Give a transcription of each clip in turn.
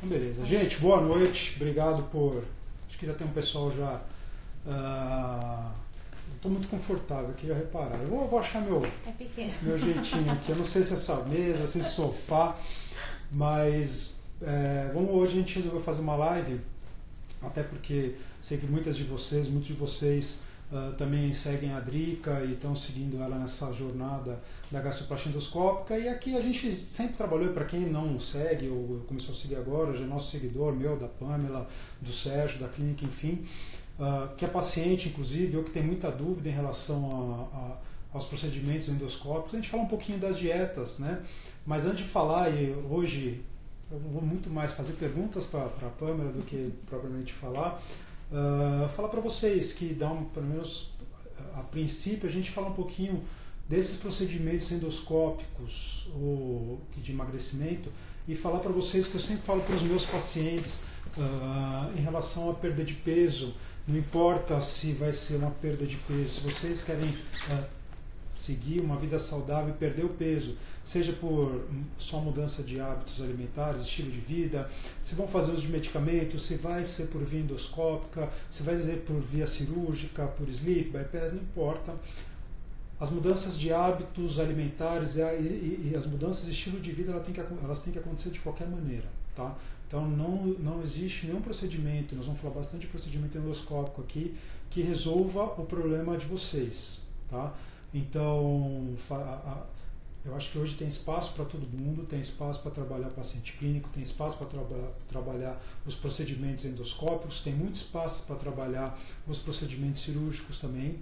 Beleza. Gente, boa noite. Obrigado por... Acho que já tem um pessoal já... Estou muito confortável aqui, já repararam. Eu vou achar meu jeitinho aqui. Eu não sei se é essa mesa, se é esse sofá, mas hoje a gente resolveu fazer uma live, até porque sei que muitos de vocês também seguem a Drica e estão seguindo ela nessa jornada da gastroplastia endoscópica, e aqui a gente sempre trabalhou, para quem não segue ou começou a seguir agora, já é nosso seguidor, meu, da Pamela, do Sérgio, da clínica, enfim, que é paciente inclusive, ou que tem muita dúvida em relação aos procedimentos endoscópicos. A gente fala um pouquinho das dietas, né? Mas antes de falar, e hoje eu vou muito mais fazer perguntas para a Pamela do que propriamente falar para vocês que pelo menos a princípio, a gente fala um pouquinho desses procedimentos endoscópicos ou de emagrecimento, e falar para vocês que eu sempre falo para os meus pacientes em relação à perda de peso. Não importa se vai ser uma perda de peso, se vocês querem seguir uma vida saudável e perder o peso, seja por só mudança de hábitos alimentares, estilo de vida, se vão fazer uso de medicamentos, se vai ser por via endoscópica, se vai ser por via cirúrgica, por sleeve, bypass, não importa. As mudanças de hábitos alimentares e as mudanças de estilo de vida, elas têm que acontecer de qualquer maneira, tá? Então não existe nenhum procedimento, nós vamos falar bastante de procedimento endoscópico aqui, que resolva o problema de vocês, tá? Então, eu acho que hoje tem espaço para todo mundo, tem espaço para trabalhar paciente clínico, tem espaço para trabalhar os procedimentos endoscópicos, tem muito espaço para trabalhar os procedimentos cirúrgicos também.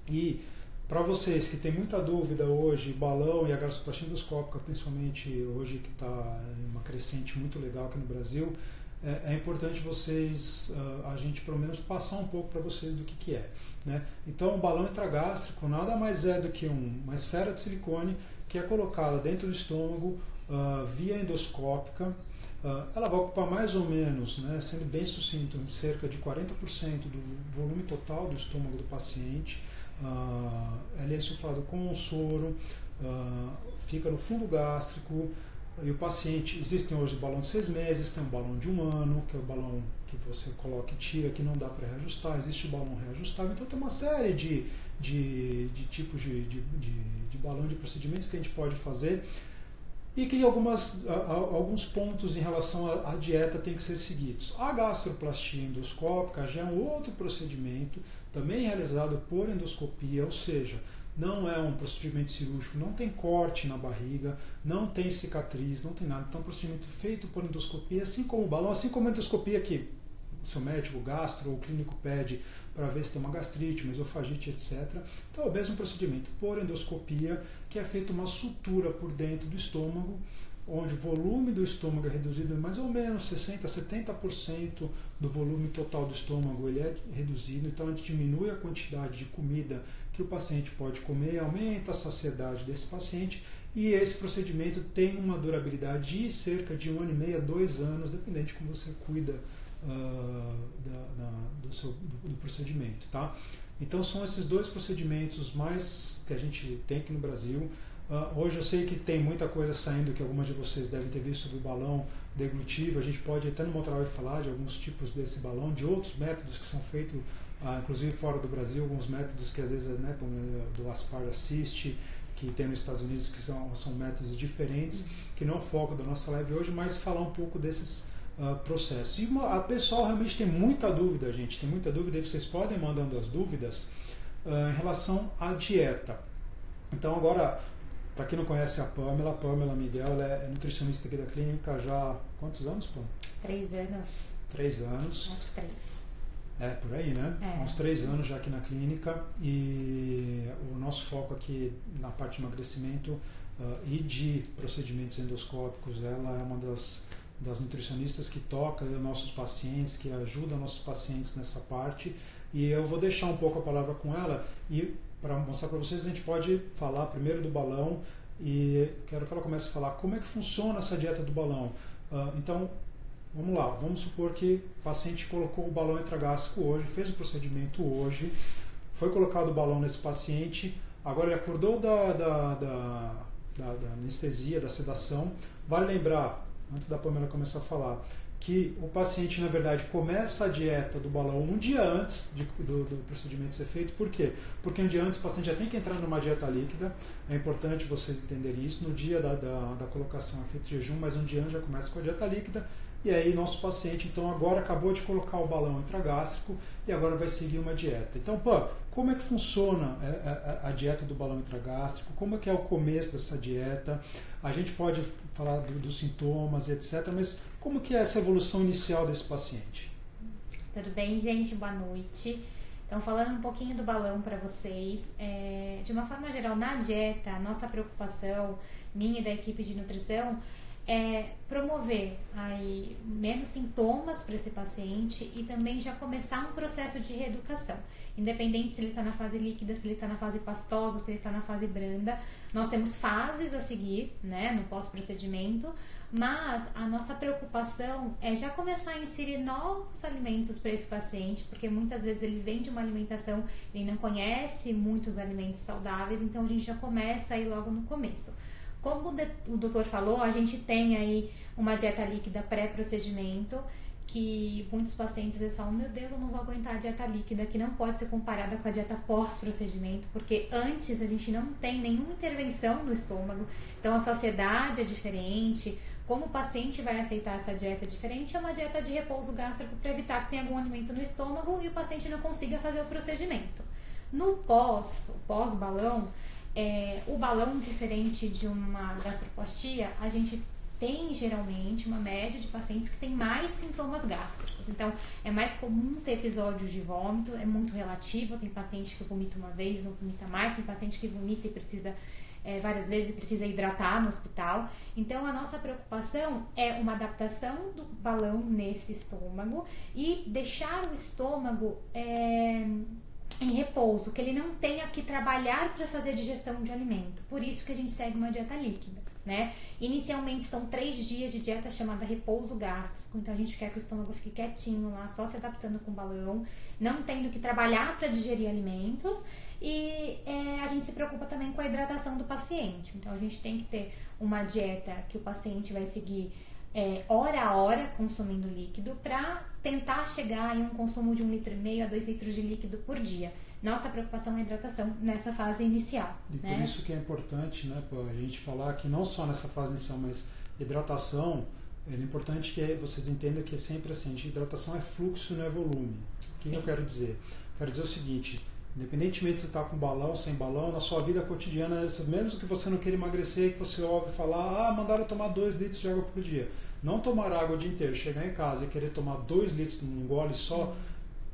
E para vocês que têm muita dúvida hoje, balão e a gastroplastia endoscópica, principalmente hoje que está em uma crescente muito legal aqui no Brasil, é importante a gente pelo menos passar um pouco para vocês do que é, né? Então, o balão intragástrico nada mais é do que uma esfera de silicone que é colocada dentro do estômago via endoscópica. Ela vai ocupar mais ou menos, né, sendo bem sucinto, cerca de 40% do volume total do estômago do paciente. Ela é insuflado com um soro, fica no fundo gástrico. E o paciente, existem hoje balão de 6 meses, tem um balão de 1 ano, que é o balão que você coloca e tira, que não dá para reajustar, existe o balão reajustável. Então tem uma série de tipos de balão, de procedimentos que a gente pode fazer, e que alguns pontos em relação à dieta têm que ser seguidos. A gastroplastia endoscópica já é um outro procedimento, também realizado por endoscopia, ou seja, não é um procedimento cirúrgico, não tem corte na barriga, não tem cicatriz, não tem nada. Então é um procedimento feito por endoscopia, assim como o balão, assim como a endoscopia que o seu médico, o gastro ou o clínico pede para ver se tem uma gastrite, uma esofagite, etc. Então é o mesmo procedimento por endoscopia, que é feita uma sutura por dentro do estômago, onde o volume do estômago é reduzido em mais ou menos 60% a 70% do volume total do estômago, ele é reduzido. Então a gente diminui a quantidade de comida que o paciente pode comer, aumenta a saciedade desse paciente, e esse procedimento tem uma durabilidade de cerca de 1 ano e meio a 2 anos, dependente de como você cuida do procedimento, tá? Então são esses dois procedimentos mais que a gente tem aqui no Brasil. Hoje eu sei que tem muita coisa saindo, que algumas de vocês devem ter visto, sobre o balão deglutivo. A gente pode até no outro live falar de alguns tipos desse balão, de outros métodos que são feitos, inclusive fora do Brasil, alguns métodos que às vezes, né, do Aspar Assist, que tem nos Estados Unidos, que são métodos diferentes, que não é o foco da nossa live hoje, mas falar um pouco desses processos. E a pessoal realmente tem muita dúvida, gente, tem muita dúvida, e vocês podem mandando as dúvidas em relação à dieta. Então agora, para quem não conhece a Pamela Miguel, ela é nutricionista aqui da clínica já há quantos anos, Pam? 3 anos. 3 anos. Acho que 3. Por aí, né? Uns 3 anos já aqui na clínica, e o nosso foco aqui na parte de emagrecimento e de procedimentos endoscópicos, ela é uma das nutricionistas que toca nossos pacientes, que ajuda nossos pacientes nessa parte, e eu vou deixar um pouco a palavra com ela, e para mostrar para vocês, a gente pode falar primeiro do balão, e quero que ela comece a falar como é que funciona essa dieta do balão. Então, vamos lá, vamos supor que o paciente colocou o balão intragástrico hoje, fez o procedimento hoje, foi colocado o balão nesse paciente, agora ele acordou da anestesia, da sedação. Vale lembrar, antes da Pamela começar a falar, que o paciente, na verdade, começa a dieta do balão um dia antes do procedimento ser feito. Por quê? Porque um dia antes o paciente já tem que entrar numa dieta líquida. É importante vocês entenderem isso. No dia da colocação é feito jejum, mas um dia antes já começa com a dieta líquida. E aí nosso paciente, então, agora acabou de colocar o balão intragástrico e agora vai seguir uma dieta. Então, como é que funciona a dieta do balão intragástrico? Como é que é o começo dessa dieta? A gente pode falar dos sintomas, etc., mas como que é essa evolução inicial desse paciente? Tudo bem, gente? Boa noite. Então, falando um pouquinho do balão para vocês, de uma forma geral, na dieta, a nossa preocupação, minha e da equipe de nutrição, é promover aí menos sintomas para esse paciente e também já começar um processo de reeducação. Independente se ele está na fase líquida, se ele está na fase pastosa, se ele está na fase branda, nós temos fases a seguir, né, no pós-procedimento, mas a nossa preocupação é já começar a inserir novos alimentos para esse paciente, porque muitas vezes ele vem de uma alimentação, ele não conhece muitos alimentos saudáveis, então a gente já começa aí logo no começo. Como o doutor falou, a gente tem aí uma dieta líquida pré-procedimento, que muitos pacientes às vezes falam, meu Deus, eu não vou aguentar a dieta líquida, que não pode ser comparada com a dieta pós-procedimento, porque antes a gente não tem nenhuma intervenção no estômago, então a saciedade é diferente, como o paciente vai aceitar essa dieta diferente, é uma dieta de repouso gástrico para evitar que tenha algum alimento no estômago e o paciente não consiga fazer o procedimento. No pós-balão, o balão, diferente de uma gastroplastia, a gente tem geralmente uma média de pacientes que tem mais sintomas gástricos. Então, é mais comum ter episódios de vômito, é muito relativo. Tem paciente que vomita uma vez, não vomita mais. Tem paciente que vomita e precisa várias vezes e precisa hidratar no hospital. Então, a nossa preocupação é uma adaptação do balão nesse estômago e deixar o estômago em repouso, que ele não tenha que trabalhar para fazer digestão de alimento. Por isso que a gente segue uma dieta líquida, né? Inicialmente são 3 dias de dieta chamada repouso gástrico, então a gente quer que o estômago fique quietinho lá, só se adaptando com o balão, não tendo que trabalhar para digerir alimentos, e a gente se preocupa também com a hidratação do paciente. Então a gente tem que ter uma dieta que o paciente vai seguir hora a hora consumindo líquido para tentar chegar em um consumo de 1,5 litro a 2 litros de líquido por dia. Nossa preocupação é a hidratação nessa fase inicial. E por isso que é importante, né, a gente falar que não só nessa fase inicial, mas hidratação, é importante que vocês entendam que é sempre assim, hidratação é fluxo, não é volume. O que eu quero dizer? Quero dizer o seguinte, independentemente se você está com balão ou sem balão, na sua vida cotidiana, mesmo que você não queira emagrecer, que você ouve falar, mandaram tomar 2 litros de água por dia. Não tomar água o dia inteiro, chegar em casa e querer tomar 2 litros num gole só,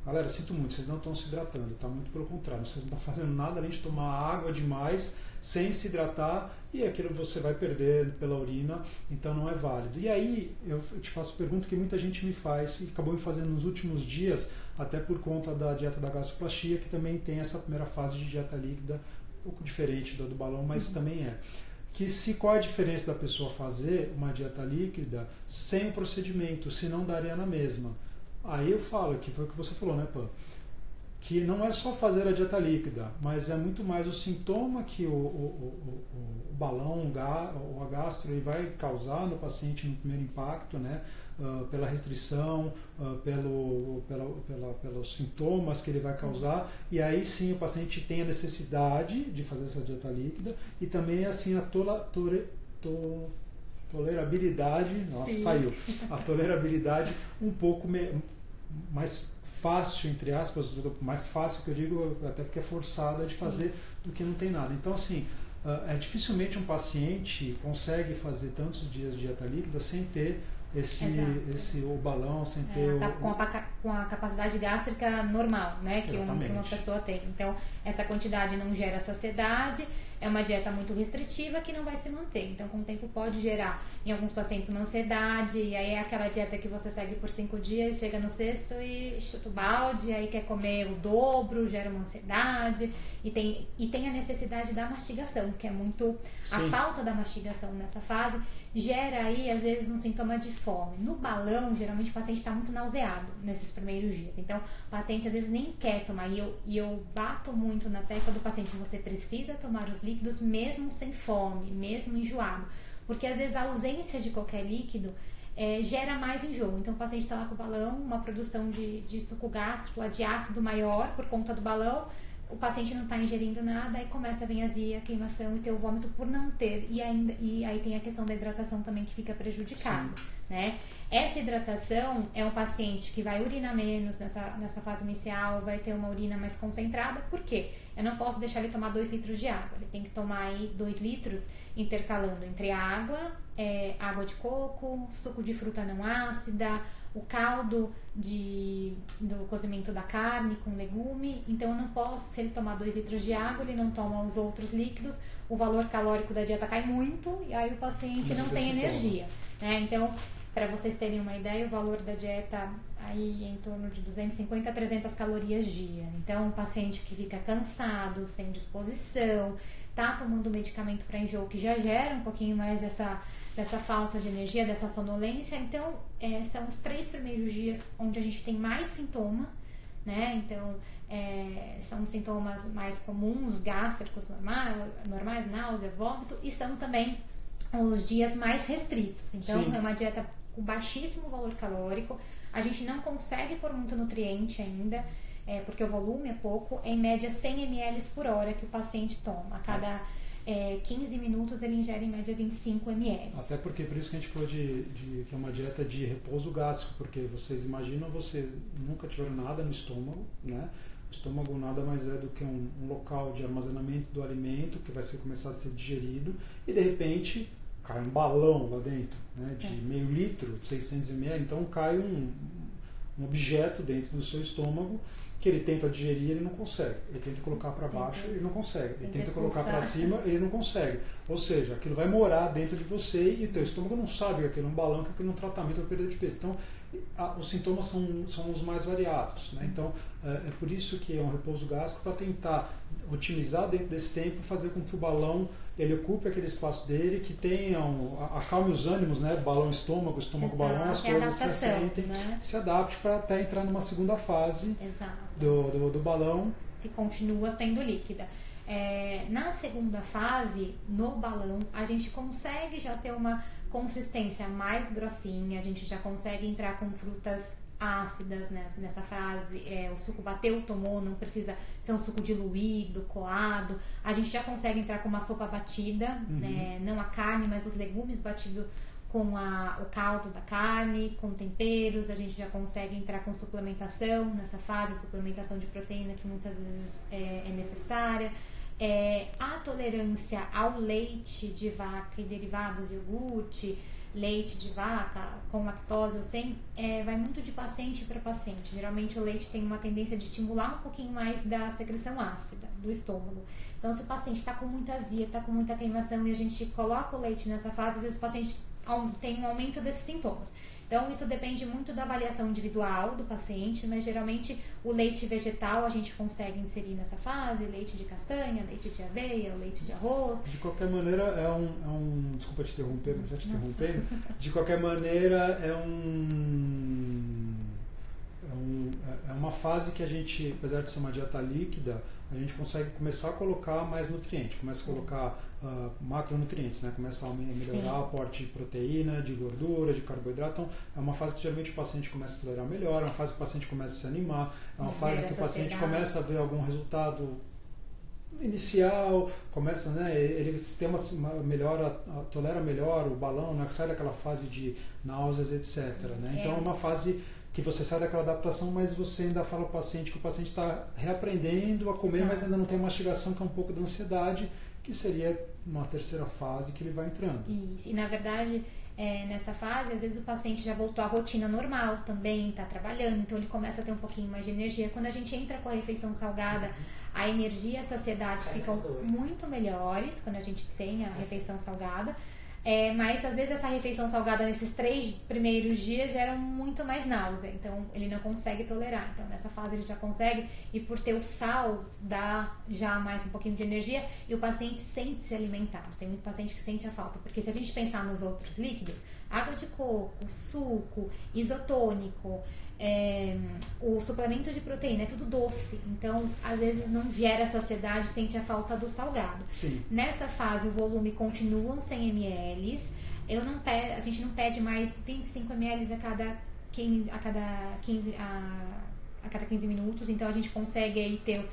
galera, sinto muito, vocês não estão se hidratando, tá? Muito pelo contrário, vocês não estão fazendo nada além de tomar água demais, sem se hidratar, e aquilo você vai perder pela urina, então não é válido. E aí, eu te faço pergunta que muita gente me faz, e acabou me fazendo nos últimos dias, até por conta da dieta da gastroplastia, que também tem essa primeira fase de dieta líquida, um pouco diferente do balão, mas também é. Qual é a diferença da pessoa fazer uma dieta líquida sem o procedimento, se não daria na mesma? Aí eu falo, que foi o que você falou, né, Pam? Que não é só fazer a dieta líquida, mas é muito mais o sintoma que o balão, o gastro, ele vai causar no paciente no primeiro impacto, né? Pela restrição, pelos sintomas que ele vai causar, e aí sim o paciente tem a necessidade de fazer essa dieta líquida e também assim a tolerabilidade, saiu, a tolerabilidade um pouco mais fácil, entre aspas, mais fácil que eu digo, até porque é forçada de fazer do que não tem nada. Então assim, dificilmente um paciente consegue fazer tantos dias de dieta líquida sem ter o balão, sem ter com a capacidade gástrica normal, né, que uma pessoa tem. Então essa quantidade não gera saciedade, é uma dieta muito restritiva que não vai se manter. Então com o tempo pode gerar em alguns pacientes uma ansiedade, e aí é aquela dieta que você segue por 5 dias, chega no sexto e chuta o balde, aí quer comer o dobro, gera uma ansiedade, e tem a necessidade da mastigação, que é muito a falta da mastigação nessa fase gera aí às vezes um sintoma de fome. No balão, geralmente o paciente está muito nauseado nesses primeiros dias, então o paciente às vezes nem quer tomar, e eu bato muito na tecla do paciente, você precisa tomar os líquidos mesmo sem fome, mesmo enjoado, porque às vezes a ausência de qualquer líquido gera mais enjoo. Então o paciente está lá com o balão, uma produção de suco gástrico, de ácido maior por conta do balão, o paciente não está ingerindo nada, aí começa a vir azia, queimação e ter o vômito por não ter. E aí tem a questão da hidratação também que fica prejudicada, né? Essa hidratação é um paciente que vai urinar menos nessa fase inicial, vai ter uma urina mais concentrada. Por quê? Eu não posso deixar ele tomar 2 litros de água. Ele tem que tomar aí 2 litros intercalando entre água, água de coco, suco de fruta não ácida, o caldo do cozimento da carne com legume. Então eu não posso, se ele tomar 2 litros de água, ele não toma os outros líquidos, o valor calórico da dieta cai muito e aí o paciente não tem energia, né? Então, para vocês terem uma ideia, o valor da dieta aí em torno de 250 a 300 calorias dia. Então, um paciente que fica cansado, sem disposição, tá tomando medicamento para enjoo que já gera um pouquinho mais dessa falta de energia, dessa sonolência. Então, são os 3 primeiros dias onde a gente tem mais sintoma, né? Então, são sintomas mais comuns, gástricos normais, náusea, vômito, e são também os dias mais restritos. Então, é uma dieta com baixíssimo valor calórico. A gente não consegue pôr muito nutriente ainda, porque o volume é pouco. Em média 100 ml por hora que o paciente toma. A cada 15 minutos ele ingere em média 25 ml. Até porque, por isso que a gente falou que é uma dieta de repouso gástrico, porque vocês imaginam, vocês nunca tiveram nada no estômago, né? O estômago nada mais é do que um local de armazenamento do alimento que vai começar a ser digerido e de repente cai um balão lá dentro, né, de meio litro, de 600 ml, então cai um objeto dentro do seu estômago que ele tenta digerir, ele não consegue. Ele tenta colocar para baixo, ele não consegue. Ele tenta colocar para cima, ele não consegue. Ou seja, aquilo vai morar dentro de você e o teu estômago não sabe que aquilo é um balão, que aquilo é um tratamento para perda de peso. Então, os sintomas são os mais variados, né? Então, é por isso que é um repouso gástrico, para tentar otimizar dentro desse tempo, fazer com que o balão ele ocupe aquele espaço dele, que acalme os ânimos, né? Balão, estômago, balão, as coisas se assentem, né? Se adapte para até entrar numa segunda fase do balão. Que continua sendo líquida. Na segunda fase, no balão, a gente consegue já ter uma consistência mais grossinha, a gente já consegue entrar com frutas ácidas nessa fase, o suco bateu, tomou, não precisa ser um suco diluído, coado, a gente já consegue entrar com uma sopa batida, né? Não a carne, mas os legumes batidos com o caldo da carne, com temperos, a gente já consegue entrar com suplementação nessa fase, suplementação de proteína que muitas vezes é necessária. A tolerância ao leite de vaca e derivados, iogurte, leite de vaca com lactose ou sem, vai muito de paciente para paciente. Geralmente o leite tem uma tendência de estimular um pouquinho mais da secreção ácida do estômago. Então, se o paciente está com muita azia, está com muita queimação e a gente coloca o leite nessa fase, às vezes o paciente tem um aumento desses sintomas. Então, isso depende muito da avaliação individual do paciente, mas geralmente o leite vegetal a gente consegue inserir nessa fase, leite de castanha, leite de aveia, leite de arroz. De qualquer maneira, desculpa te interromper, mas já te interrompendo. De qualquer maneira, é uma fase que a gente, apesar de ser uma dieta líquida, a gente consegue começar a colocar mais nutriente, começa a colocar macronutrientes, né? Começa a melhorar o aporte de proteína, de gordura, de carboidrato. Então, é uma fase que geralmente o paciente começa a tolerar melhor, é uma fase que o paciente começa a se animar, é uma fase que o paciente começa a ver algum resultado inicial, começa, né? Ele tem uma melhora, tolera melhor o balão, né? Sai daquela fase de náuseas, etc. Né? Então, é uma fase que você sai daquela adaptação, mas você ainda fala ao paciente que o paciente está reaprendendo a comer, mas ainda não tem mastigação, que é um pouco da ansiedade, que seria uma terceira fase que ele vai entrando. Isso. E na verdade, nessa fase, às vezes o paciente já voltou à rotina normal também, está trabalhando, então ele começa a ter um pouquinho mais de energia. Quando a gente entra com a refeição salgada, a energia e a saciedade ficam muito melhores quando a gente tem a refeição salgada. Mas às vezes essa refeição salgada nesses 3 primeiros dias gera muito mais náusea, então ele não consegue tolerar. Então nessa fase ele já consegue, e por ter o sal dá já mais um pouquinho de energia e o paciente sente-se alimentado. Tem muito paciente que sente a falta, porque se a gente pensar nos outros líquidos, água de coco, suco, isotônico, o suplemento de proteína é tudo doce, então às vezes não vier a saciedade, sente a falta do salgado. Sim. Nessa fase o volume continua 100 ml, a gente não pede mais 25 ml a cada 15 minutos, então a gente consegue aí ter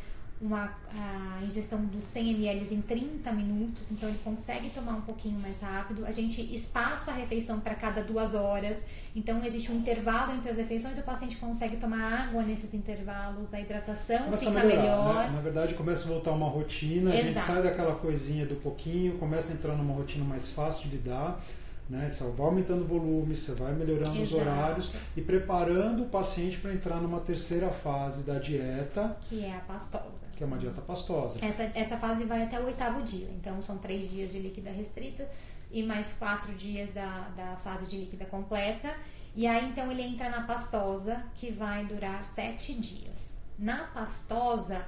a ingestão dos 100 ml em 30 minutos, então ele consegue tomar um pouquinho mais rápido. A gente espaça a refeição para cada 2 horas, então existe um intervalo entre as refeições, o paciente consegue tomar água nesses intervalos, a hidratação começa fica a melhorar, melhor. Né? Na verdade, começa a voltar uma rotina, Exato. A gente sai daquela coisinha do pouquinho, começa a entrar numa rotina mais fácil de lidar. Né? Você vai aumentando o volume, você vai melhorando os horários e preparando o paciente para entrar numa terceira fase da dieta, que é a pastosa. Que é uma dieta pastosa. Essa fase vai até o 8º dia, então são 3 dias de líquida restrita e mais 4 dias da fase de líquida completa. E aí então ele entra na pastosa, que vai durar 7 dias. Na pastosa,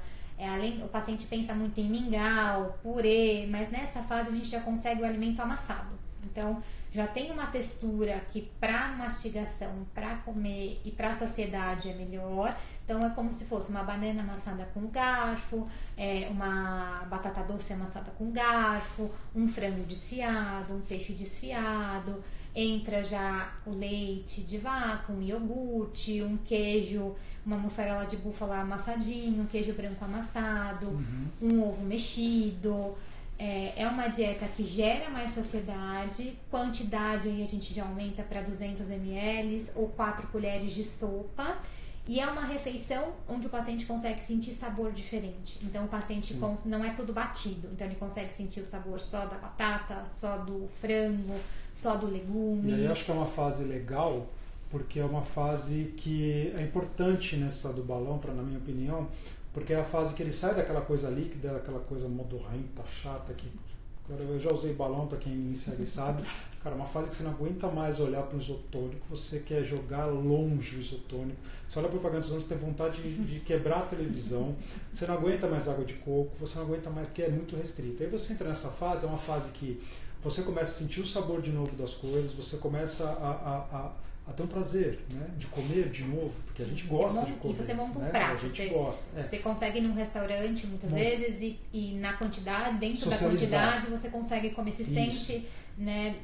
o paciente pensa muito em mingau, purê, mas nessa fase a gente já consegue o alimento amassado. Então, já tem uma textura que para mastigação, para comer e para saciedade é melhor. Então, é como se fosse uma banana amassada com garfo, uma batata doce amassada com garfo, um frango desfiado, um peixe desfiado. Entra já o leite de vaca, um iogurte, um queijo, uma mussarela de búfala amassadinho, um queijo branco amassado, um ovo mexido. É uma dieta que gera mais saciedade, quantidade aí a gente já aumenta para 200 ml ou 4 colheres de sopa, e é uma refeição onde o paciente consegue sentir sabor diferente. Então o paciente não é tudo batido, então ele consegue sentir o sabor só da batata, só do frango, só do legume. E aí eu acho que é uma fase legal, porque é uma fase que é importante nessa do balão, na minha opinião, porque é a fase que ele sai daquela coisa líquida, daquela coisa modorrenta, chata, que eu já usei balão, para quem me segue sabe. Cara, uma fase que você não aguenta mais olhar para o isotônico, você quer jogar longe o isotônico, você olha para a propaganda dos isotônicos, tem vontade de quebrar a televisão, você não aguenta mais água de coco, você não aguenta mais porque é muito restrito. Aí você entra nessa fase, é uma fase que você começa a sentir o sabor de novo das coisas, você começa a ter um prazer, né, de comer de novo, porque a gente gosta de comer. E você monta um né? prato. A gente gosta. Você consegue ir num restaurante muitas vezes e na quantidade, dentro da socializar. quantidade, você consegue comer, se sente, né,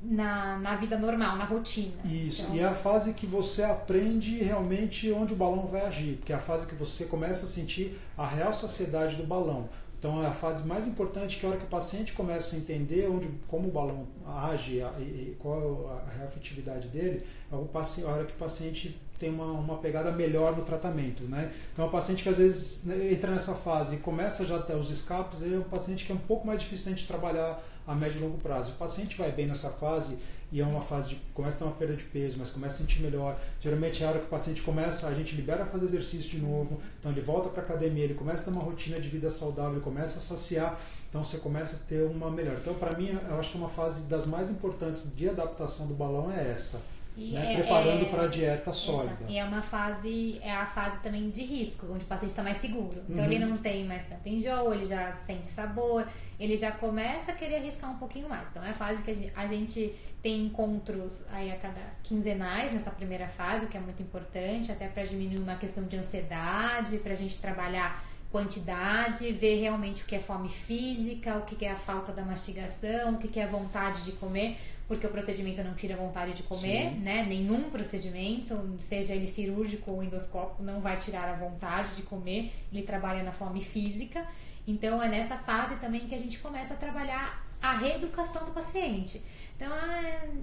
na vida normal, na rotina. Isso, então, e é a fase que você aprende realmente onde o balão vai agir, porque é a fase que você começa a sentir a real saciedade do balão. Então é a fase mais importante, que é a hora que o paciente começa a entender como o balão age e qual a real efetividade dele, é a hora que o paciente tem uma pegada melhor no tratamento. Né? Então é um paciente que às vezes entra nessa fase e começa já a ter os escapes, ele é um paciente que é um pouco mais difícil de trabalhar a médio e longo prazo. O paciente vai bem nessa fase e é uma fase de começa a ter uma perda de peso, mas começa a sentir melhor. Geralmente é a hora que o paciente começa, a gente libera a fazer exercício de novo, então ele volta para a academia, ele começa a ter uma rotina de vida saudável, ele começa a saciar, então você começa a ter uma melhor. Então para mim, eu acho que uma fase das mais importantes de adaptação do balão é essa. Né? Preparando para a dieta sólida. E é a fase também de risco, onde o paciente está mais seguro. Então ele não tem mais tanto enjoo, ele já sente sabor, ele já começa a querer arriscar um pouquinho mais. Então é a fase que a gente tem encontros aí a cada quinzenais nessa primeira fase, o que é muito importante, até para diminuir uma questão de ansiedade, para a gente trabalhar quantidade, ver realmente o que é fome física, o que é a falta da mastigação, o que é a vontade de comer, porque o procedimento não tira a vontade de comer, né? Nenhum procedimento, seja ele cirúrgico ou endoscópico, não vai tirar a vontade de comer, ele trabalha na fome física. Então é nessa fase também que a gente começa a trabalhar a reeducação do paciente. Então,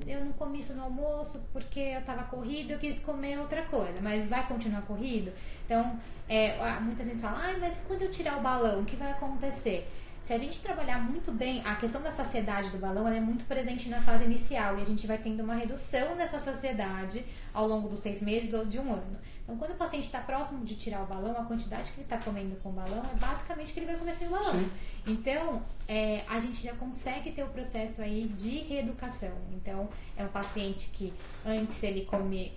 eu não comi isso no almoço porque eu estava corrido, eu quis comer outra coisa, mas vai continuar corrido? Então, muitas vezes falam, mas quando eu tirar o balão, o que vai acontecer? Se a gente trabalhar muito bem, a questão da saciedade do balão ela é muito presente na fase inicial e a gente vai tendo uma redução dessa saciedade ao longo dos 6 meses ou de 1 ano. Então, quando o paciente está próximo de tirar o balão, a quantidade que ele está comendo com o balão é basicamente que ele vai comer sem o balão. Sim. Então, a gente já consegue ter o processo aí de reeducação. Então, é um paciente que antes, se ele come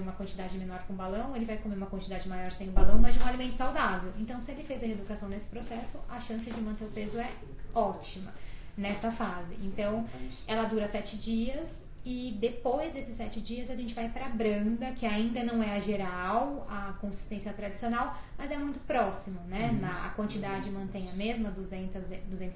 uma quantidade menor com o balão, ele vai comer uma quantidade maior sem o balão, mas de um alimento saudável. Então, se ele fez a reeducação nesse processo, a chance de manter o peso é ótima nessa fase. Então, ela dura 7 dias. E depois desses 7 dias a gente vai para a branda, que ainda não é a geral, a consistência tradicional, mas é muito próximo, né? A quantidade mantém a mesma, 200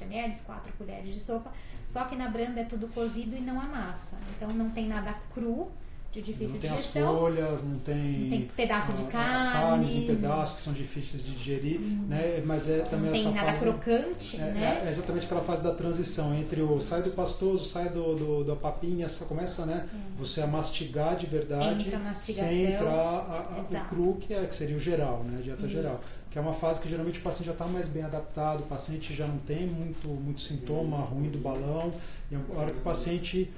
ml, 4 colheres de sopa, só que na branda é tudo cozido e não a massa. Então não tem nada cru, de difícil digestão. Não tem as folhas, não tem pedaço de carne. As carnes em pedaços que são difíceis de digerir, né? Mas é também não essa tem nada fase, crocante, né? É exatamente aquela fase da transição entre o sai do pastoso, sai da papinha, começa, né? Você a mastigar de verdade, sem entrar o cru, que seria o geral, né? A dieta geral. Que é uma fase que geralmente o paciente já está mais bem adaptado, o paciente já não tem muito sintoma ruim do balão, e a hora que o paciente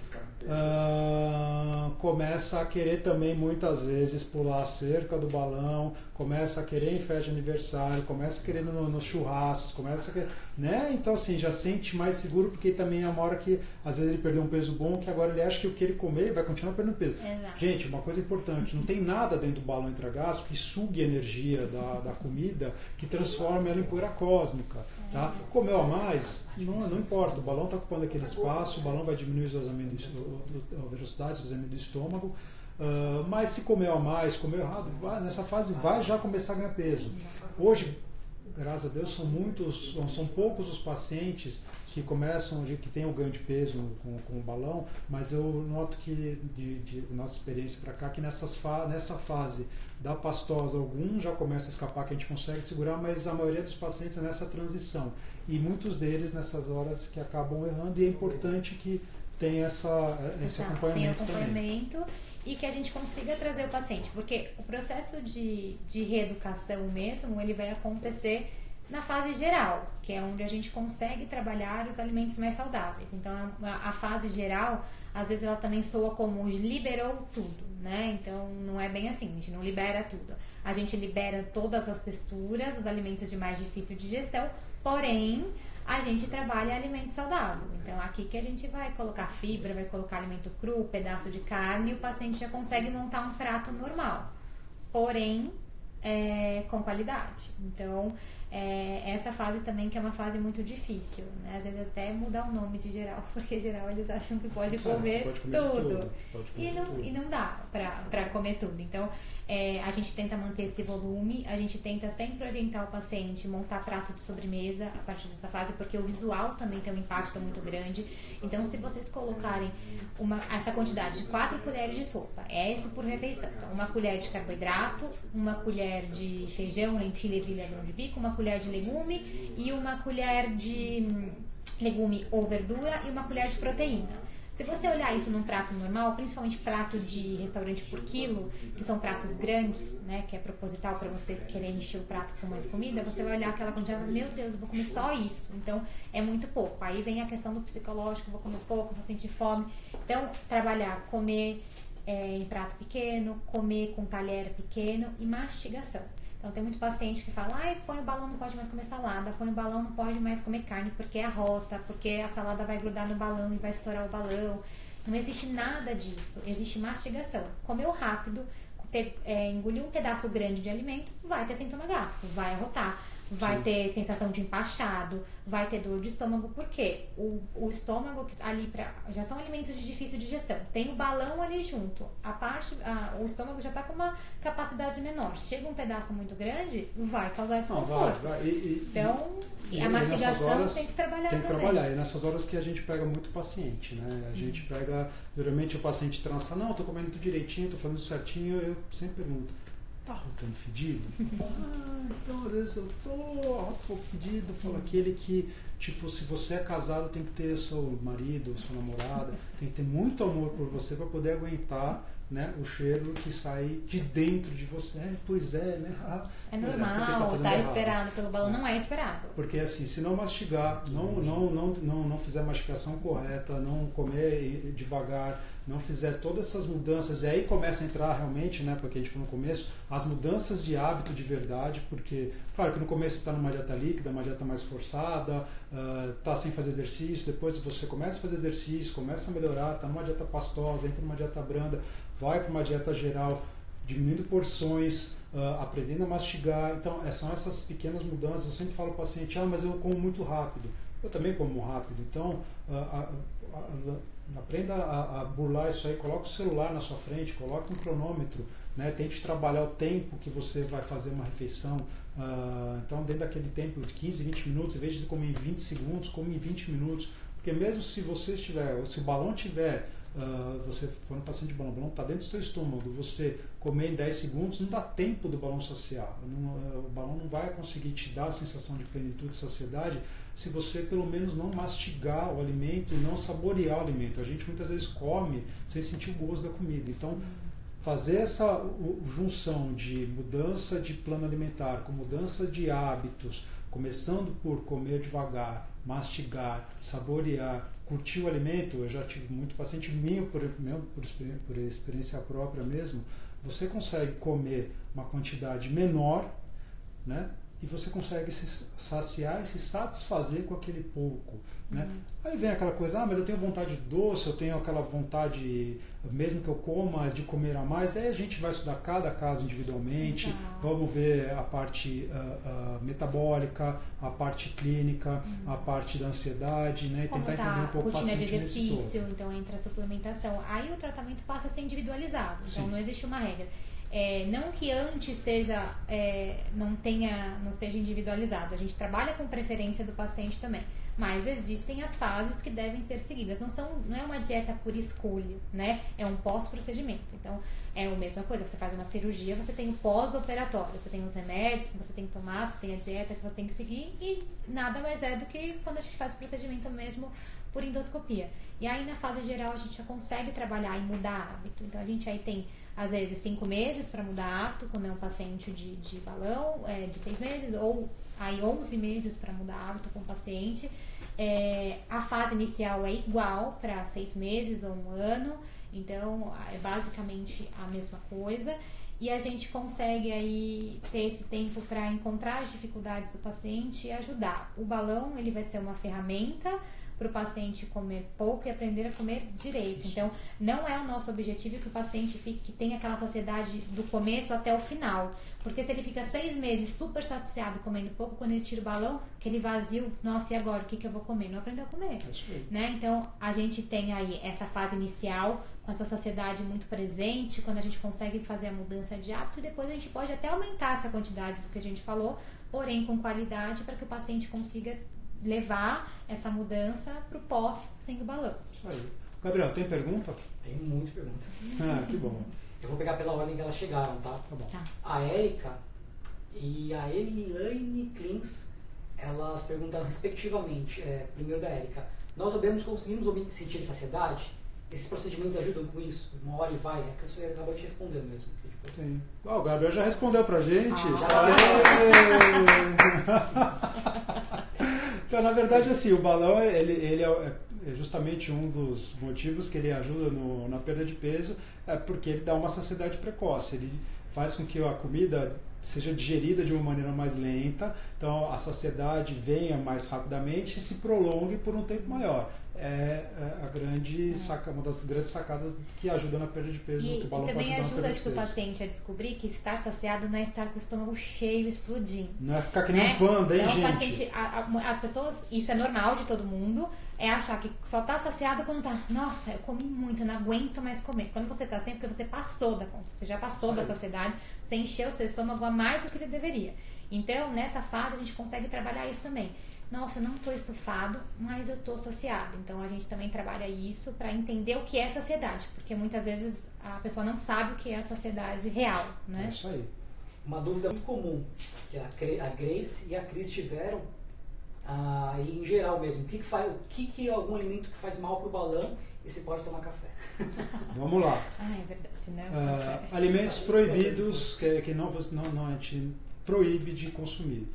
começa a querer também muitas vezes pular a cerca do balão, começa a querer em festa de aniversário, começa a querer nos churrascos, começa a querer, né? Então assim, já sente mais seguro, porque também é uma hora que às vezes ele perdeu um peso bom, que agora ele acha que o que ele comer vai continuar perdendo peso. Exato. Gente, uma coisa importante, não tem nada dentro do balão intragástrico que sugue a energia da comida, que transforme ela em poeira cósmica, tá? Comeu a mais, não importa, o balão está ocupando aquele espaço, o balão vai diminuir a velocidade de esvaziamento do estômago, mas se comeu a mais, comeu errado, nessa fase vai já começar a ganhar peso. Hoje, graças a Deus, são poucos os pacientes que começam, que tem o ganho de peso com o balão, mas eu noto que, de nossa experiência para cá, que nessa fase da pastosa, alguns já começam a escapar, que a gente consegue segurar, mas a maioria dos pacientes é nessa transição. E muitos deles nessas horas que acabam errando, e é importante que tenha esse acompanhamento também. E que a gente consiga trazer o paciente, porque o processo de reeducação mesmo, ele vai acontecer na fase geral, que é onde a gente consegue trabalhar os alimentos mais saudáveis. Então a fase geral, às vezes ela também soa como liberou tudo, né? Então não é bem assim, a gente não libera tudo. A gente libera todas as texturas, os alimentos de mais difícil digestão, porém a gente trabalha alimento saudável. Então aqui que a gente vai colocar fibra, vai colocar alimento cru, pedaço de carne, e o paciente já consegue montar um prato normal, porém com qualidade. Então essa fase também, que é uma fase muito difícil, né? Às vezes até mudar o nome de geral, porque geral eles acham que pode comer tudo. E não dá pra comer tudo. Então a gente tenta manter esse volume, a gente tenta sempre orientar o paciente, montar prato de sobremesa a partir dessa fase, porque o visual também tem um impacto muito grande. Então se vocês colocarem essa quantidade de 4 colheres de sopa, é isso por refeição. Então, uma colher de carboidrato, uma colher de feijão, lentilha, ervilha, grão de bico, uma colher de legume e uma colher de legume ou verdura e uma colher de proteína. Se você olhar isso num prato normal, principalmente pratos de restaurante por quilo, que são pratos grandes, né, que é proposital para você querer encher o prato com mais comida, você vai olhar aquela quantidade e meu Deus, eu vou comer só isso. Então, é muito pouco. Aí vem a questão do psicológico, vou comer pouco, vou sentir fome. Então, trabalhar, comer em prato pequeno, comer com talher pequeno e mastigação. Então tem muito paciente que fala, põe o balão, não pode mais comer salada, põe o balão, não pode mais comer carne porque arrota, porque a salada vai grudar no balão e vai estourar o balão. Não existe nada disso, existe mastigação. Comeu rápido, engoliu um pedaço grande de alimento, vai ter sintoma gástrico, vai arrotar, vai ter sensação de empachado, vai ter dor de estômago, porque o estômago ali já são alimentos de difícil digestão, tem o balão ali junto, o estômago já está com uma capacidade menor, chega um pedaço muito grande, vai causar desconforto. Então a mastigação tem que trabalhar também. E nessas horas que a gente pega muito paciente, né? A gente pega, geralmente o paciente trança, não, estou comendo tudo direitinho, estou fazendo certinho, eu sempre pergunto, tá rotando fedido? Então às vezes eu tô fedido, falo aquele que, tipo, se você é casado tem que ter seu marido, sua namorada, tem que ter muito amor por você para poder aguentar, né, o cheiro que sai de dentro de você. Pois é, né? É normal, tá esperado pelo balão, não é esperado. Porque assim, se não mastigar, não fizer a mastigação correta, não comer devagar, não fizer todas essas mudanças, e aí começa a entrar realmente, né, porque a gente falou no começo, as mudanças de hábito de verdade, porque, claro que no começo você está numa dieta líquida, uma dieta mais forçada, está sem fazer exercício, depois você começa a fazer exercício, começa a melhorar, está numa dieta pastosa, entra numa dieta branda, vai para uma dieta geral, diminuindo porções, aprendendo a mastigar. Então, são essas pequenas mudanças. Eu sempre falo para o paciente, mas eu como muito rápido. eu também como rápido. Então, aprenda a burlar isso aí, coloque o celular na sua frente, coloque um cronômetro, né? Tente trabalhar o tempo que você vai fazer uma refeição. Então, dentro daquele tempo de 15, 20 minutos, em vez de comer em 20 segundos, come em 20 minutos. Porque mesmo se você estiver, se o balão tiver, você for um paciente de balão, o balão está dentro do seu estômago, você comer em 10 segundos, não dá tempo do balão saciar. O balão não vai conseguir te dar a sensação de plenitude e saciedade se você pelo menos não mastigar o alimento e não saborear o alimento. A gente muitas vezes come sem sentir o gosto da comida. Então, fazer essa junção de mudança de plano alimentar com mudança de hábitos, começando por comer devagar, mastigar, saborear, curtir o alimento. Eu já tive muito paciente meu, por experiência própria mesmo, você consegue comer uma quantidade menor, né? E você consegue se saciar e se satisfazer com aquele pouco, né? Aí vem aquela coisa, mas eu tenho vontade de doce, eu tenho aquela vontade, mesmo que eu coma, de comer a mais. Aí a gente vai estudar cada caso individualmente, vamos ver a parte metabólica, a parte clínica, a parte da ansiedade, né? E como tentar entender um pouco o paciente. Rotina de exercício, então entra a suplementação. Aí o tratamento passa a ser individualizado, então não existe uma regra. Não que antes não seja individualizado, a gente trabalha com preferência do paciente também, mas existem as fases que devem ser seguidas, não é uma dieta por escolha, né? É um pós-procedimento. Então é a mesma coisa, você faz uma cirurgia, você tem o pós-operatório, você tem os remédios que você tem que tomar, você tem a dieta que você tem que seguir, e nada mais é do que quando a gente faz o procedimento mesmo por endoscopia. E aí na fase geral a gente já consegue trabalhar e mudar hábito. Então a gente aí tem às vezes 5 meses para mudar hábito, quando é um paciente de balão, de 6 meses, ou aí 11 meses para mudar hábito com o paciente. A fase inicial é igual para 6 meses ou 1 ano, então é basicamente a mesma coisa. E a gente consegue aí ter esse tempo para encontrar as dificuldades do paciente e ajudar. O balão, ele vai ser uma ferramenta para o paciente comer pouco e aprender a comer direito. Então, não é o nosso objetivo que o paciente que tenha aquela saciedade do começo até o final. Porque se ele fica 6 meses super saciado comendo pouco, quando ele tira o balão, aquele vazio, nossa, e agora? O que eu vou comer? Não aprendeu a comer. Né? Então, a gente tem aí essa fase inicial, com essa saciedade muito presente, quando a gente consegue fazer a mudança de hábito, e depois a gente pode até aumentar essa quantidade do que a gente falou, porém com qualidade, para que o paciente consiga levar essa mudança para o pós sem o balão. Isso aí. Gabriel, tem pergunta? Tem muita pergunta. Que bom. Eu vou pegar pela ordem que elas chegaram, tá? Tá bom. Tá. A Érica e a Elaine Klins, elas perguntaram respectivamente, primeiro da Érica, nós conseguimos sentir saciedade? Esses procedimentos ajudam com isso? Uma hora e vai? É que você acabou de responder mesmo. Sim. O Gabriel já respondeu pra gente. Então, na verdade, assim, o balão ele é justamente um dos motivos que ele ajuda na perda de peso, porque ele dá uma saciedade precoce. Ele faz com que a comida seja digerida de uma maneira mais lenta, então a saciedade venha mais rapidamente e se prolongue por um tempo maior. Uma das grandes sacadas que ajuda na perda de peso. E também ajuda o paciente a descobrir que estar saciado não é estar com o estômago cheio, explodindo. Não é ficar que nem um panda, hein, então, gente? Paciente, as pessoas, isso é normal de todo mundo, é achar que só está saciado quando tá, nossa, eu comi muito, eu não aguento mais comer. Quando você está assim, é porque você passou da conta, você já passou da saciedade, você encheu o seu estômago a mais do que ele deveria. Então, nessa fase, a gente consegue trabalhar isso também. Nossa, eu não estou estufado, mas eu estou saciado. Então, a gente também trabalha isso para entender o que é saciedade, porque muitas vezes a pessoa não sabe o que é a saciedade real, né? É isso aí. Uma dúvida muito comum que a Grace e a Cris tiveram, e em geral mesmo, o que é algum alimento que faz mal para o balão e se pode tomar café? Vamos lá. É verdade, né? Alimentos proibidos que não a gente proíbe de consumir.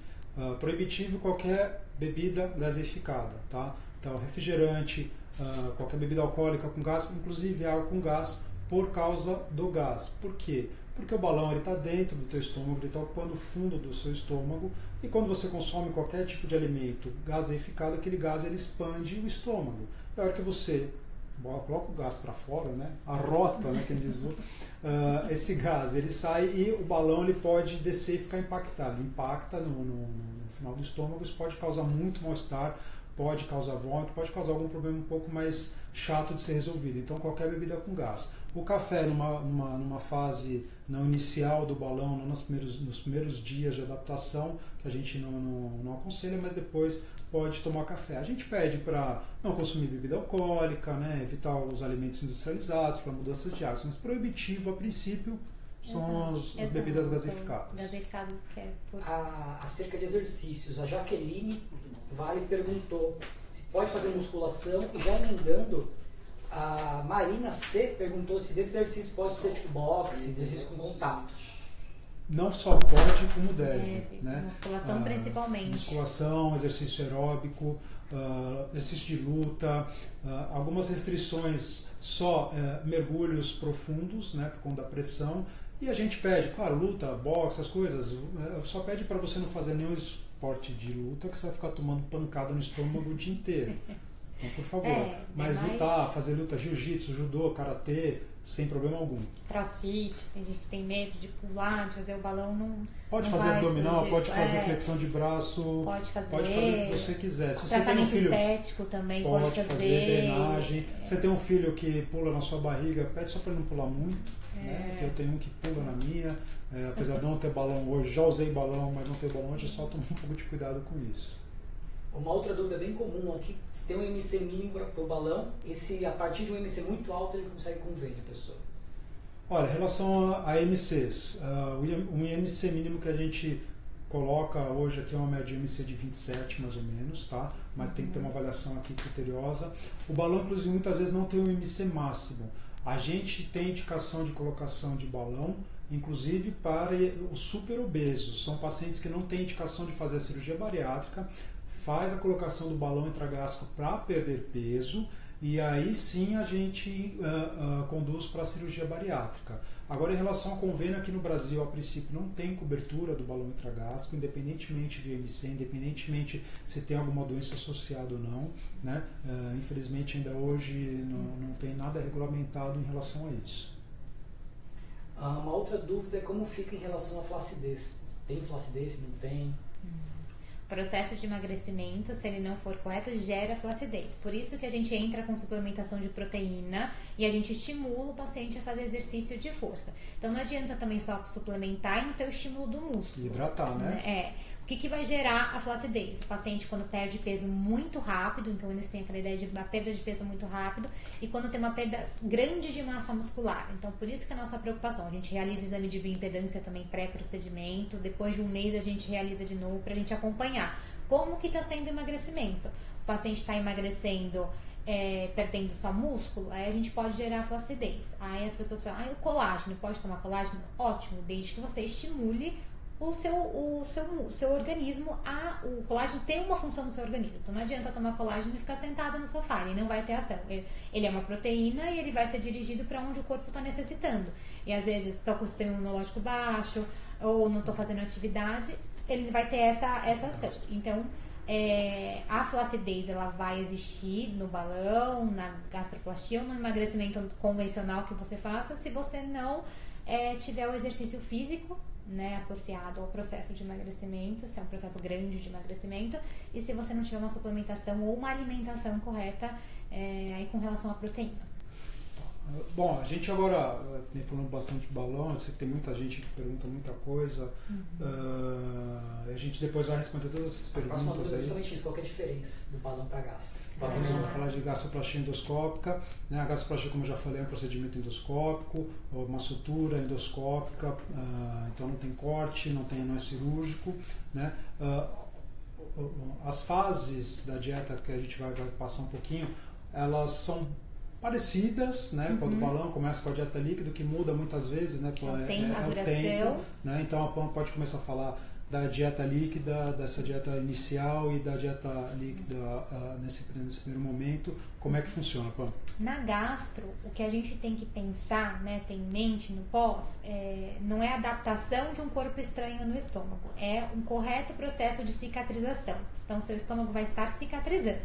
Proibitivo qualquer bebida gaseificada, tá? Então, refrigerante, qualquer bebida alcoólica com gás, inclusive água com gás, por causa do gás. Por quê? Porque o balão está dentro do teu estômago, ele está ocupando o fundo do seu estômago, e quando você consome qualquer tipo de alimento gaseificado, aquele gás ele expande o estômago. E a hora que você coloca o gás para fora, né? Arrota, né? Quem diz, esse gás ele sai e o balão ele pode descer e ficar impactado. Ele impacta no final do estômago, isso pode causar muito mal-estar, pode causar vômito, pode causar algum problema um pouco mais chato de ser resolvido. Então, qualquer bebida com gás. O café, numa fase não inicial do balão, não nos primeiros dias de adaptação, que a gente não aconselha, mas depois pode tomar café. A gente pede para não consumir bebida alcoólica, né, evitar os alimentos industrializados, para mudança de hábitos, mas proibitivo, a princípio, são as bebidas gaseificadas. Gaseificado que é por... Acerca de exercícios, a Jaqueline Vale perguntou se pode fazer musculação, e já emendando, a Marina C perguntou se desse exercício pode ser tipo boxe, exercício com contato. Não só pode, como deve. Né? Musculação principalmente. Musculação, exercício aeróbico, exercício de luta, algumas restrições, só mergulhos profundos, né, por conta da pressão. E a gente pede, claro, luta, boxe, as coisas, só pede para você não fazer nenhum esporte de luta, que você vai ficar tomando pancada no estômago o dia inteiro. Então, por favor. Mas lutar, fazer luta, jiu-jitsu, judô, karatê, sem problema algum. Crossfit, tem gente que tem medo de pular, de fazer o balão, não. Pode não fazer abdominal, pode fazer flexão de braço, pode fazer o que você quiser. Se você tem um tratamento filho, estético também pode fazer drenagem. Você tem um filho que pula na sua barriga, pede só para ele não pular muito, né? Porque eu tenho um que pula na minha, apesar de não ter balão hoje, já usei balão, mas não ter balão hoje, só tomar um pouco de cuidado com isso. Uma outra dúvida bem comum aqui, se tem um MC mínimo para o balão, e se a partir de um MC muito alto ele consegue convênio a pessoa? Olha, em relação a MCs, o MC mínimo que a gente coloca hoje aqui é uma média de MC de 27 mais ou menos, tá? Mas tem que ter uma avaliação aqui criteriosa. O balão, inclusive, muitas vezes não tem um MC máximo. A gente tem indicação de colocação de balão, inclusive para os super obesos. São pacientes que não têm indicação de fazer a cirurgia bariátrica, faz a colocação do balão intragástrico para perder peso, e aí sim a gente conduz para a cirurgia bariátrica. Agora, em relação ao convênio, aqui no Brasil, a princípio, não tem cobertura do balão intragástrico, independentemente do IMC, independentemente se tem alguma doença associada ou não, né? Infelizmente, ainda hoje não tem nada regulamentado em relação a isso. Uma outra dúvida é como fica em relação à flacidez. Tem flacidez, não tem? Processo de emagrecimento, se ele não for correto, gera flacidez. Por isso que a gente entra com suplementação de proteína e a gente estimula o paciente a fazer exercício de força. Então não adianta também só suplementar e não ter o estímulo do músculo. Hidratar, né? O que vai gerar a flacidez? O paciente, quando perde peso muito rápido, então eles têm aquela ideia de uma perda de peso muito rápido, e quando tem uma perda grande de massa muscular. Então, por isso que é a nossa preocupação. A gente realiza exame de bioimpedância também pré-procedimento, depois de um mês a gente realiza de novo para a gente acompanhar como que está sendo o emagrecimento. O paciente está emagrecendo, perdendo só músculo, aí a gente pode gerar flacidez. Aí as pessoas falam, o colágeno, pode tomar colágeno? Ótimo, desde que você estimule o seu organismo, o colágeno tem uma função no seu organismo. Então não adianta tomar colágeno e ficar sentado no sofá, ele não vai ter ação. Ele é uma proteína e ele vai ser dirigido para onde o corpo está necessitando. E às vezes estou com o sistema imunológico baixo, ou não estou fazendo atividade, ele vai ter essa ação. Então a flacidez ela vai existir no balão, na gastroplastia ou no emagrecimento convencional que você faça, se você não tiver o exercício físico, né, associado ao processo de emagrecimento, se é um processo grande de emagrecimento, e se você não tiver uma suplementação ou uma alimentação correta aí com relação à proteína. Bom, a gente agora tem falando bastante de balão, eu sei que tem muita gente que pergunta muita coisa. A gente depois vai responder todas essas perguntas. É justamente isso, qual que é a diferença do balão para gastro? Vamos falar de gastroplastia endoscópica, né? A gastroplastia, como eu já falei, é um procedimento endoscópico, uma sutura endoscópica, então não tem corte, não é cirúrgico, né? As fases da dieta que a gente vai passar um pouquinho, elas são parecidas, né? Quando o balão começa com a dieta líquida, que muda muitas vezes, né? A duração. Tempo, né? Então a Pam pode começar a falar da dieta líquida, dessa dieta inicial e da dieta líquida nesse primeiro momento. Como é que funciona, Pam? Na gastro, o que a gente tem que pensar, né, ter em mente no pós, não é a adaptação de um corpo estranho no estômago, é um correto processo de cicatrização. Então, seu estômago vai estar cicatrizando.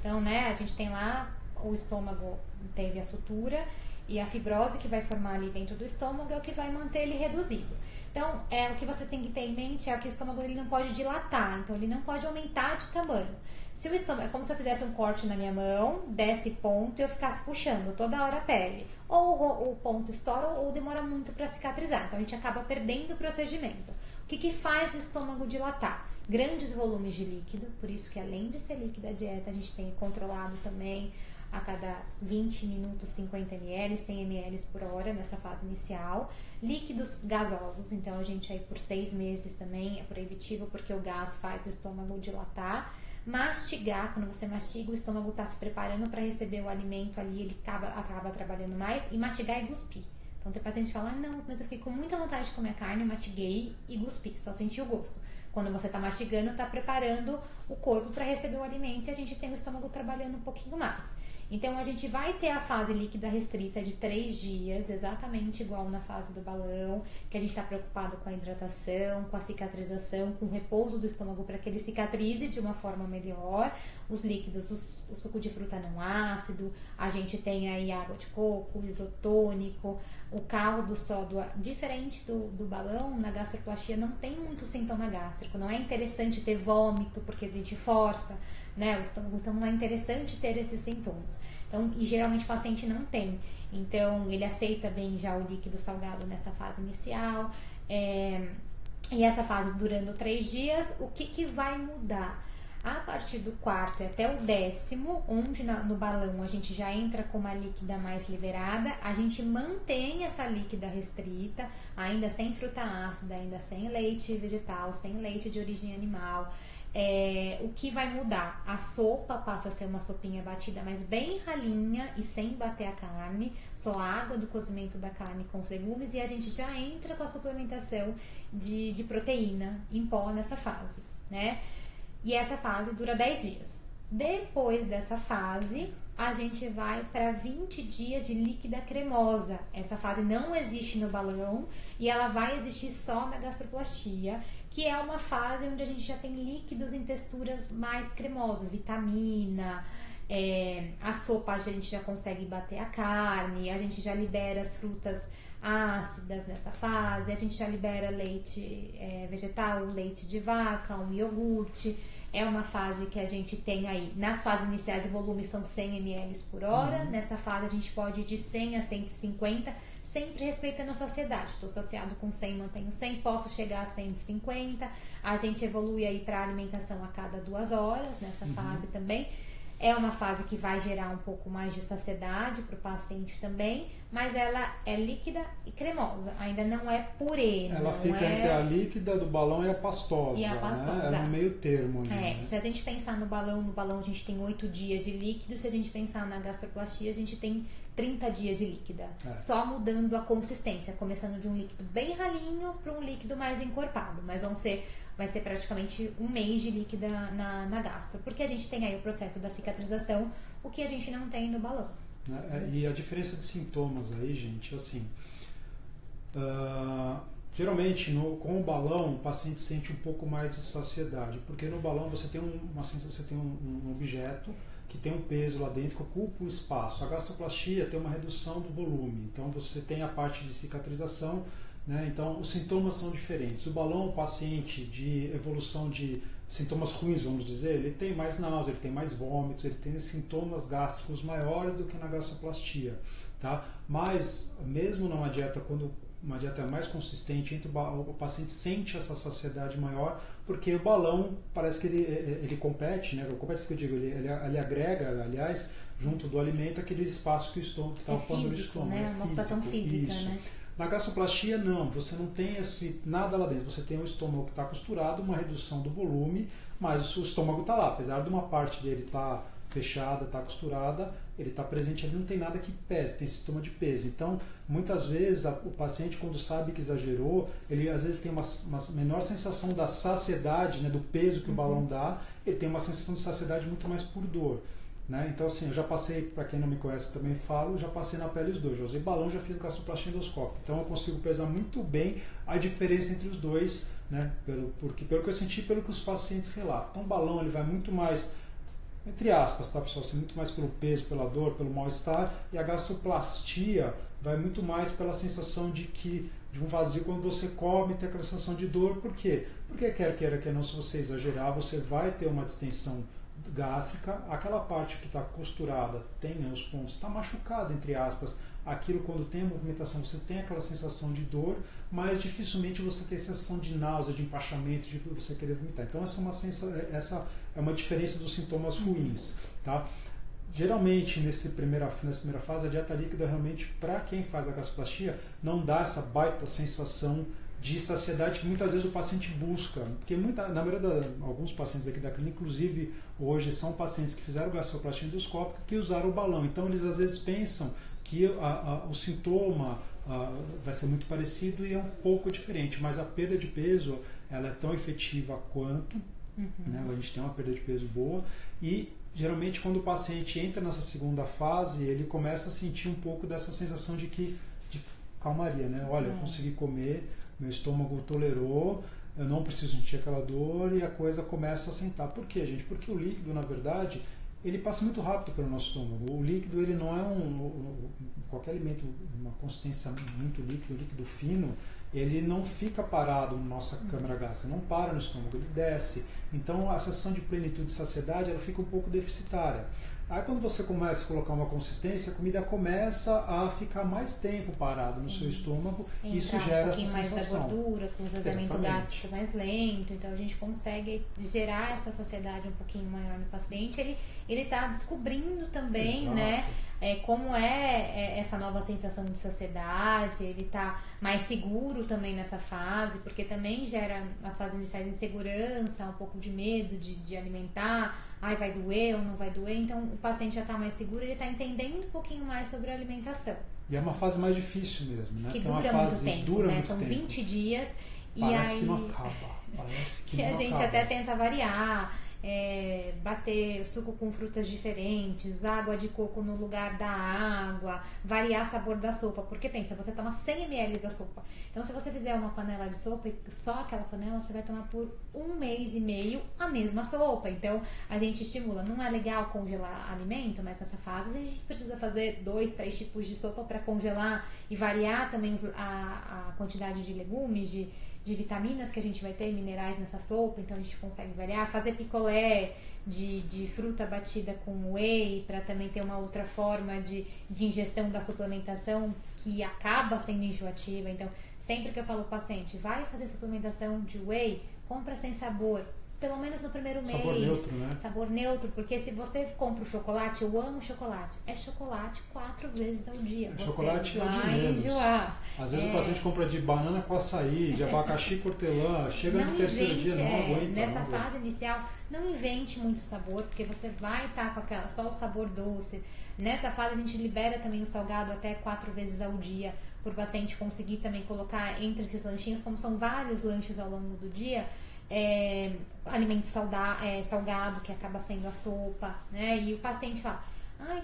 Então, né, a gente tem lá o estômago, teve a sutura, e a fibrose que vai formar ali dentro do estômago é o que vai manter ele reduzido. Então, o que vocês têm que ter em mente é que o estômago ele não pode dilatar, então ele não pode aumentar de tamanho. Se o estômago, é como se eu fizesse um corte na minha mão, desse ponto e eu ficasse puxando toda hora a pele. Ou o ponto estoura ou demora muito para cicatrizar, então a gente acaba perdendo o procedimento. O que faz o estômago dilatar? Grandes volumes de líquido, por isso que além de ser líquida a dieta, a gente tem controlado também a cada 20 minutos 50 ml, 100 ml por hora nessa fase inicial. Líquidos gasosos, então a gente aí por 6 meses também é proibitivo porque o gás faz o estômago dilatar. Mastigar, quando você mastiga, o estômago está se preparando para receber o alimento ali, ele acaba trabalhando mais. E mastigar e cuspir. Então tem paciente que fala, não, mas eu fiquei com muita vontade de comer carne, mastiguei e cuspi, só senti o gosto. Quando você está mastigando, está preparando o corpo para receber o alimento e a gente tem o estômago trabalhando um pouquinho mais. Então a gente vai ter a fase líquida restrita de 3 dias, exatamente igual na fase do balão, que a gente está preocupado com a hidratação, com a cicatrização, com o repouso do estômago para que ele cicatrize de uma forma melhor. Os líquidos, o suco de fruta não ácido, a gente tem aí água de coco, isotônico, o caldo sódio. Diferente do balão, na gastroplastia não tem muito sintoma gástrico, não é interessante ter vômito porque a gente força, né, o estômago, então não é interessante ter esses sintomas. Então, e geralmente o paciente não tem, então ele aceita bem já o líquido salgado nessa fase inicial, e essa fase durando 3 dias, o que vai mudar? A partir do 4º até o 10º, onde no balão a gente já entra com uma líquida mais liberada, a gente mantém essa líquida restrita, ainda sem fruta ácida, ainda sem leite vegetal, sem leite de origem animal. O que vai mudar? A sopa passa a ser uma sopinha batida, mas bem ralinha e sem bater a carne, só a água do cozimento da carne com os legumes, e a gente já entra com a suplementação de proteína em pó nessa fase, né? E essa fase dura 10 dias. Depois dessa fase, a gente vai para 20 dias de líquida cremosa. Essa fase não existe no balão e ela vai existir só na gastroplastia, que é uma fase onde a gente já tem líquidos em texturas mais cremosas, vitamina, a sopa a gente já consegue bater a carne, a gente já libera as frutas ácidas nessa fase, a gente já libera leite vegetal, leite de vaca, um iogurte. É uma fase que a gente tem aí, nas fases iniciais o volume são 100 ml por hora, nessa fase a gente pode ir de 100 a 150, sempre respeitando a saciedade. Estou saciado com 100, mantenho 100, posso chegar a 150, a gente evolui aí para alimentação a cada 2 horas nessa fase também. É uma fase que vai gerar um pouco mais de saciedade para o paciente também, mas ela é líquida e cremosa, ainda não é purê. Ela fica entre a líquida do balão e a pastosa, e a pastosa, né? É no meio termo ali, né? Se a gente pensar no balão a gente tem 8 dias de líquido, se a gente pensar na gastroplastia a gente tem 30 dias de líquida, só mudando a consistência, começando de um líquido bem ralinho para um líquido mais encorpado, mas vai ser praticamente 1 mês de líquida na gastro, porque a gente tem aí o processo da cicatrização, o que a gente não tem no balão. E a diferença de sintomas aí, gente, assim, geralmente com o balão o paciente sente um pouco mais de saciedade, porque no balão você tem um objeto que tem um peso lá dentro que ocupa o espaço. A gastroplastia tem uma redução do volume, então você tem a parte de cicatrização, né? Então os sintomas são diferentes. O balão, o paciente de evolução de sintomas ruins, vamos dizer, ele tem mais náusea, ele tem mais vômitos, ele tem sintomas gástricos maiores do que na gastroplastia, tá? Mas mesmo numa dieta, quando uma dieta mais consistente, o paciente sente essa saciedade maior, porque o balão parece que ele compete, né? Compete, que eu digo, ele agrega, aliás, junto do alimento, aquele espaço que o estômago está ocupando no estômago. Né? Uma ocupação física, isso. Né? Na gastroplastia não, você não tem nada lá dentro, você tem o estômago que está costurado, uma redução do volume, mas o estômago está lá, apesar de uma parte dele estar fechada, está costurada, ele está presente ali, não tem nada que pese, tem sintoma de peso. Então, muitas vezes, o paciente, quando sabe que exagerou, ele às vezes tem uma menor sensação da saciedade, né, do peso que o balão dá, ele tem uma sensação de saciedade muito mais por dor. Né? Então, assim, eu já passei, para quem não me conhece também falo, já passei na pele os dois. Já usei balão, já fiz gastroplastia endoscópica. Então, eu consigo pesar muito bem a diferença entre os dois, né? Pelo que eu senti, pelo que os pacientes relatam. Então, o balão ele vai muito mais, entre aspas, tá, pessoal? Assim, muito mais pelo peso, pela dor, pelo mal-estar. E a gastroplastia vai muito mais pela sensação de que de um vazio quando você come, tem aquela sensação de dor. Por quê? Porque quer queira, quer não, se você exagerar, você vai ter uma distensão gástrica, aquela parte que está costurada, tem, né, os pontos, está machucada, entre aspas, aquilo quando tem a movimentação, você tem aquela sensação de dor, mas dificilmente você tem sensação de náusea, de empachamento, de você querer vomitar. Então essa é uma diferença dos sintomas ruins, tá? Geralmente nessa primeira fase a dieta líquida realmente, para quem faz a gastroplastia, não dá essa baita sensação de saciedade que muitas vezes o paciente busca, porque na maioria alguns pacientes aqui da clínica, inclusive hoje, são pacientes que fizeram gastroplastia endoscópica que usaram o balão, então eles às vezes pensam que o sintoma vai ser muito parecido e é um pouco diferente, mas a perda de peso ela é tão efetiva quanto, né? A gente tem uma perda de peso boa e geralmente quando o paciente entra nessa segunda fase, ele começa a sentir um pouco dessa sensação de calmaria, né? Olha, eu consegui comer, meu estômago tolerou, eu não preciso sentir aquela dor e a coisa começa a sentar. Por quê, gente? Porque o líquido, na verdade, ele passa muito rápido pelo nosso estômago. O líquido, ele não é qualquer alimento, uma consistência muito líquida, líquido fino, ele não fica parado na nossa câmara gástrica, não para no estômago, ele desce. Então a sensação de plenitude e saciedade ela fica um pouco deficitária. Aí quando você começa a colocar uma consistência, a comida começa a ficar mais tempo parada no seu estômago e isso gera essa sensação. Um pouquinho mais da gordura, com o esvaziamento gástrico mais lento, então a gente consegue gerar essa saciedade um pouquinho maior no paciente. Ele está descobrindo também, né, como é essa nova sensação de saciedade, ele está mais seguro também nessa fase, porque também gera as fases iniciais de insegurança, um pouco de medo de alimentar, vai doer ou não vai doer, então o paciente já está mais seguro, ele está entendendo um pouquinho mais sobre a alimentação. E é uma fase mais difícil mesmo, né? Que dura muito tempo, né? São 20 dias parece e aí... que não acaba, parece que e não a gente acaba. até tenta variar, bater suco com frutas diferentes, água de coco no lugar da água, variar o sabor da sopa, porque pensa, você toma 100 ml da sopa, então se você fizer uma panela de sopa e só aquela panela, você vai tomar por 1 mês e meio a mesma sopa, então a gente estimula, não é legal congelar alimento, mas nessa fase a gente precisa fazer 2, 3 tipos de sopa para congelar e variar também a quantidade de legumes, de vitaminas que a gente vai ter, minerais nessa sopa, então a gente consegue variar, fazer picolé de fruta batida com whey, para também ter uma outra forma de ingestão da suplementação que acaba sendo enjoativa. Então, sempre que eu falo ao paciente, vai fazer suplementação de whey, compra sem sabor, pelo menos no primeiro mês. Sabor neutro, né? Sabor neutro, porque se você compra o chocolate, eu amo chocolate, é chocolate 4 vezes ao dia. Você Chocolate vai enjoar. Às vezes o paciente compra de banana com açaí, de abacaxi com hortelã, chega no terceiro dia, não aguenta. Nessa fase inicial, não invente muito sabor, porque você vai estar com só o sabor doce. Nessa fase a gente libera também o salgado até 4 vezes ao dia, para o paciente conseguir também colocar entre esses lanchinhos, como são vários lanches ao longo do dia, alimento salgado, que acaba sendo a sopa, né? E o paciente fala,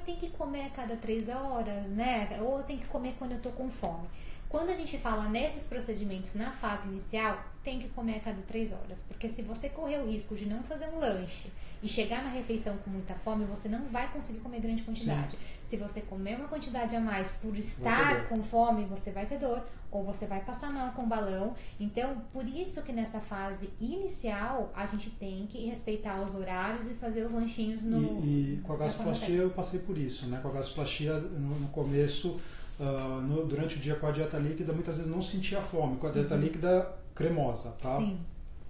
tem que comer a cada 3 horas, né? Ou tem que comer quando eu tô com fome. Quando a gente fala nesses procedimentos na fase inicial, tem que comer a cada 3 horas, porque se você correr o risco de não fazer um lanche e chegar na refeição com muita fome, você não vai conseguir comer grande quantidade. Sim. Se você comer uma quantidade a mais por estar com fome, você vai ter dor, ou você vai passar mal com o balão. Então, por isso que nessa fase inicial, a gente tem que respeitar os horários e fazer os lanchinhos no... E com a gastroplastia eu passei por isso, né? Com a gastroplastia no começo... durante o dia com a dieta líquida, muitas vezes não sentia fome, com a dieta líquida cremosa, tá? Sim.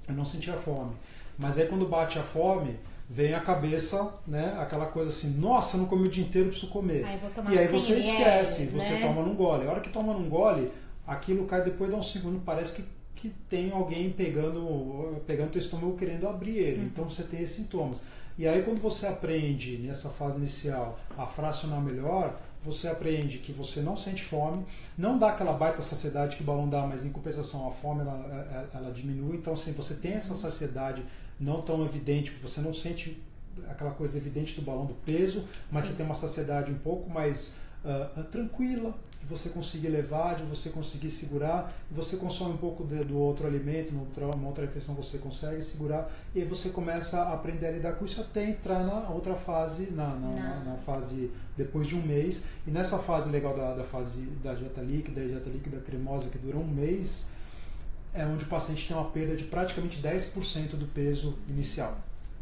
Eu não sentia fome. Mas aí quando bate a fome, vem a cabeça, né? Aquela coisa assim, nossa, não comi o dia inteiro, preciso comer. E aí você esquece, né? você toma num gole. A hora que toma num gole, aquilo cai depois de um segundo, parece que tem alguém pegando teu estômago querendo abrir ele. Então você tem esses sintomas. E aí quando você aprende, nessa fase inicial, a fracionar melhor, você aprende que você não sente fome, não dá aquela baita saciedade que o balão dá, mas em compensação a fome ela diminui, então assim, você tem essa saciedade não tão evidente, você não sente aquela coisa evidente do balão do peso, mas Sim. Você tem uma saciedade um pouco mais tranquila, de você conseguir levar, de você conseguir segurar, e você consome um pouco do outro alimento, uma outra refeição você consegue segurar, e aí você começa a aprender a lidar com isso até entrar na outra fase, na fase depois de um mês. E nessa fase legal da fase da dieta líquida cremosa, que dura um mês, é onde o paciente tem uma perda de praticamente 10% do peso inicial.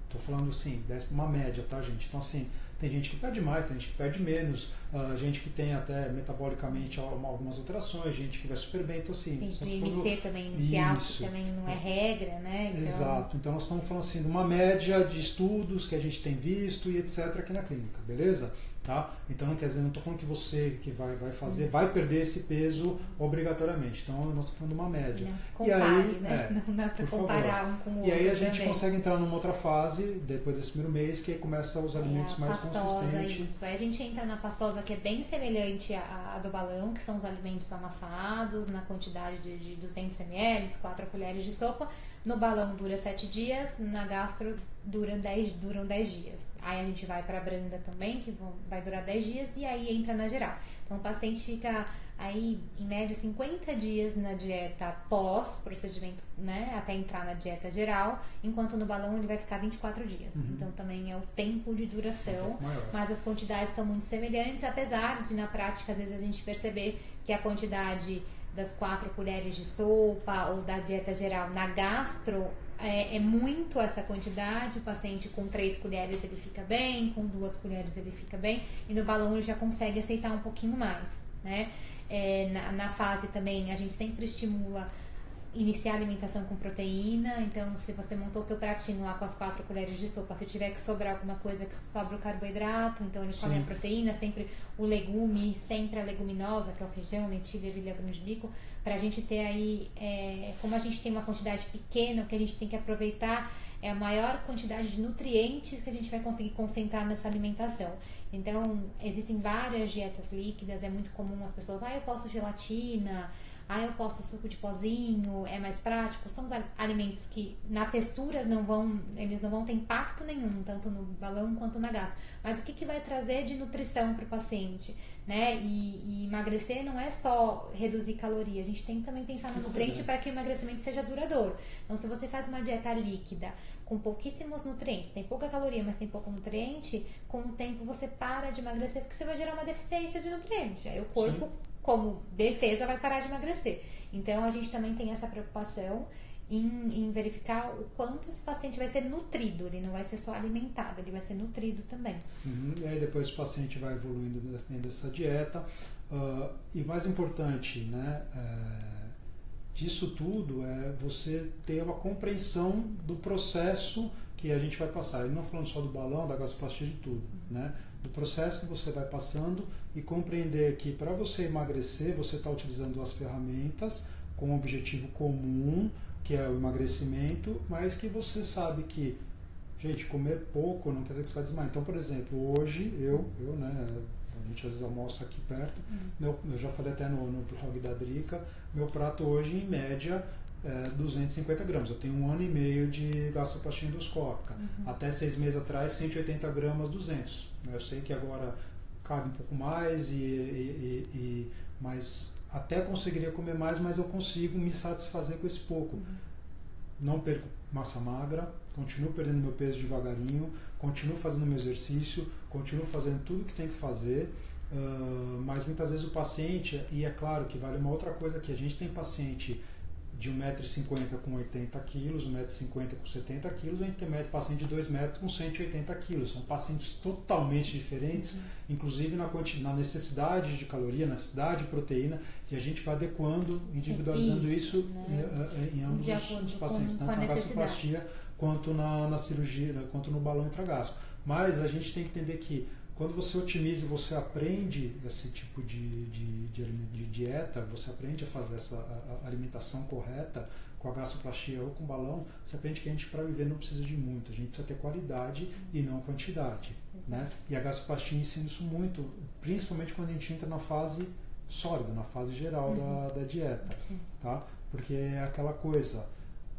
Estou falando assim, uma média, tá, gente? Então, assim, tem gente que perde mais, tem gente que perde menos, gente que tem até metabolicamente algumas alterações, gente que vai super bem. Então, assim, tem gente do IMC também, inicial, que também não é regra, né? Então... Exato. Então, nós estamos falando assim de uma média de estudos que a gente tem visto e etc. aqui na clínica, beleza? Tá? Então, não quer dizer, não estou falando que você que vai fazer, vai perder esse peso obrigatoriamente. Então, nós estamos falando de uma média. Não se compare, e aí, né? Não dá para comparar um com o outro. E aí a gente também consegue entrar numa outra fase, depois desse primeiro mês, que aí começa os alimentos mais consistentes. Isso. Aí a gente entra na pastosa, que é bem semelhante à do balão, que são os alimentos amassados, na quantidade de 200 ml, 4 colheres de sopa. No balão dura 7 dias, na gastro duram 10 dias. Aí a gente vai para a branda também, que vai durar 10 dias, e aí entra na geral. Então o paciente fica aí, em média, 50 dias na dieta pós-procedimento, né, até entrar na dieta geral, enquanto no balão ele vai ficar 24 dias. Então também é o tempo de duração, mas as quantidades são muito semelhantes, apesar de, na prática, às vezes a gente perceber que a quantidade das 4 colheres de sopa ou da dieta geral na gastro é muito essa quantidade. O paciente com 3 colheres ele fica bem, com 2 colheres ele fica bem, e no balão ele já consegue aceitar um pouquinho mais, né? Na fase também a gente sempre estimula iniciar a alimentação com proteína. Então, se você montou seu pratinho lá com as 4 colheres de sopa, se tiver que sobrar alguma coisa, que sobra o carboidrato, então ele come a proteína, sempre o legume, sempre a leguminosa, que é o feijão, lentilha, ervilha, grão de bico, pra gente ter aí, como a gente tem uma quantidade pequena, o que a gente tem que aproveitar é a maior quantidade de nutrientes que a gente vai conseguir concentrar nessa alimentação. Então, existem várias dietas líquidas, é muito comum as pessoas, eu posso gelatina, eu posso suco de pozinho, é mais prático. São os alimentos que na textura eles não vão ter impacto nenhum, tanto no balão quanto na gastro. Mas o que vai trazer de nutrição para o paciente, né? E emagrecer não é só reduzir caloria, a gente tem que também pensar no nutriente para que o emagrecimento seja duradouro. Então, se você faz uma dieta líquida com pouquíssimos nutrientes, tem pouca caloria, mas tem pouco nutriente, com o tempo você para de emagrecer porque você vai gerar uma deficiência de nutriente. Aí o corpo, como defesa, vai parar de emagrecer. Então, a gente também tem essa preocupação em verificar o quanto esse paciente vai ser nutrido. Ele não vai ser só alimentado, ele vai ser nutrido também. E aí depois o paciente vai evoluindo dentro dessa dieta. E mais importante, né, disso tudo é você ter uma compreensão do processo que a gente vai passar. E não falando só do balão, da gastroplastia, de tudo, né? Do processo que você vai passando, e compreender que para você emagrecer, você está utilizando as ferramentas com um objetivo comum, que é o emagrecimento, mas que você sabe que, gente, comer pouco não quer dizer que você vai desmaiar. Então, por exemplo, hoje né, a gente às vezes almoça aqui perto, eu já falei até no blog da Drica, meu prato hoje, em média, 250 gramas. Eu tenho 1 ano e meio de gastroplastia endoscópica. Até 6 meses atrás, 180 gramas, 200. Eu sei que agora cabe um pouco mais, mas até conseguiria comer mais, mas eu consigo me satisfazer com esse pouco. Não perco massa magra, continuo perdendo meu peso devagarinho, continuo fazendo meu exercício, continuo fazendo tudo que tem que fazer, mas muitas vezes o paciente, e é claro que vale uma outra coisa, que a gente tem paciente de 1,50 m com 80 kg, 1,50 m com 70 kg, a gente tem paciente de 2 metros com 180 kg. São pacientes totalmente diferentes, inclusive na necessidade de caloria, na necessidade de proteína, e a gente vai adequando, individualizando isso né? Em ambos os pacientes, tanto na gastroplastia quanto na cirurgia, quanto no balão intragástrico. Mas a gente tem que entender que quando você otimiza e você aprende esse tipo de dieta, você aprende a fazer essa alimentação correta com a gastroplastia ou com o balão, você aprende que a gente, para viver, não precisa de muito, a gente precisa ter qualidade e não quantidade. Né? E a gastroplastia ensina isso muito, principalmente quando a gente entra na fase sólida, na fase geral da dieta. Tá? Porque é aquela coisa,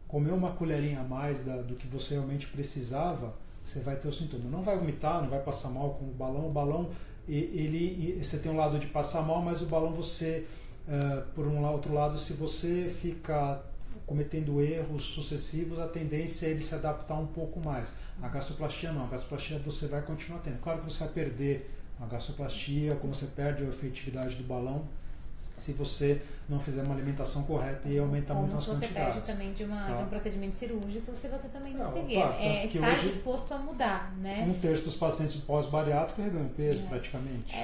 comer uma colherinha a mais do que você realmente precisava, você vai ter o sintoma. Não vai vomitar, não vai passar mal com o balão. O balão você tem um lado de passar mal, mas o balão você, por um outro lado, se você fica cometendo erros sucessivos, a tendência é ele se adaptar um pouco mais. A gastroplastia não, a gastroplastia você vai continuar tendo. Claro que você vai perder a gastroplastia, como você perde a efetividade do balão, se você não fizer uma alimentação correta e aumentar muito as quantidades. Você perde também de um procedimento cirúrgico se você também não seguir. Claro, estar disposto a mudar, né? 1/3 dos pacientes pós-bariátrico reganham peso, praticamente.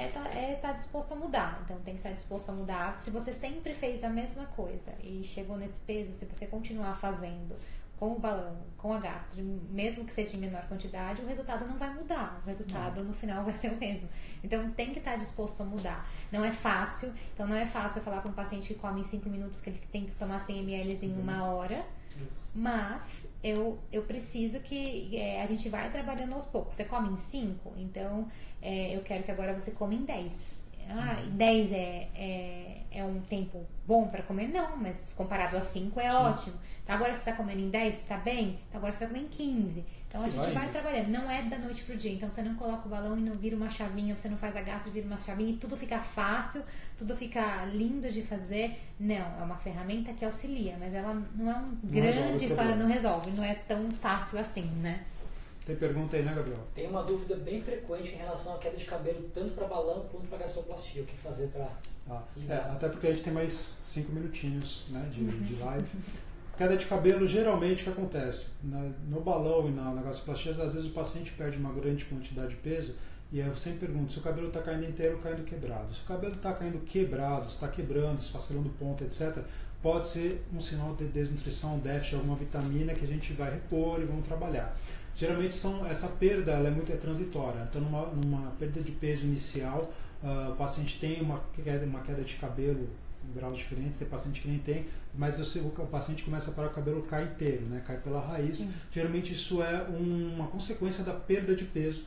Tá disposto a mudar. Então tem que estar disposto a mudar. Se você sempre fez a mesma coisa e chegou nesse peso, se você continuar fazendo com o balão, com a gastro, mesmo que seja em menor quantidade, o resultado não vai mudar. O resultado no final vai ser o mesmo. Então tem que estar disposto a mudar. Não é fácil. Então não é fácil falar para um paciente que come em 5 minutos que ele tem que tomar 100 ml em 1 hora. Mas eu preciso que a gente vai trabalhando aos poucos. Você come em 5, então eu quero que agora você come em 10. 10 é um tempo bom para comer? Não, mas comparado a 5 é ótimo. Então, agora você está comendo em 10, está bem? Então agora você vai comer em 15. Então a gente vai trabalhando. Não é da noite pro dia. Então você não coloca o balão e não vira uma chavinha, você não faz a gastro e vira uma chavinha e tudo fica fácil, tudo fica lindo de fazer. Não, é uma ferramenta que auxilia, mas ela não é não resolve, não é tão fácil assim, né? Tem pergunta aí, né, Gabriel? Tem uma dúvida bem frequente em relação à queda de cabelo, tanto para balão quanto para gastroplastia. O que fazer para... até porque a gente tem mais 5 minutinhos, né, de live. Queda de cabelo, geralmente, o que acontece? No balão e na gastroplastia, às vezes o paciente perde uma grande quantidade de peso e eu sempre pergunto se o cabelo está caindo inteiro ou caindo quebrado. Se o cabelo está caindo quebrado, está quebrando, esfacelando ponta, etc., pode ser um sinal de desnutrição, déficit de alguma vitamina que a gente vai repor e vamos trabalhar. Geralmente essa perda ela é transitória. Então, numa perda de peso inicial, o paciente tem uma queda de cabelo em graus diferentes, tem paciente que nem tem, mas o paciente começa a parar o cabelo cai inteiro, né? Cai pela raiz. Sim. Geralmente isso é uma consequência da perda de peso,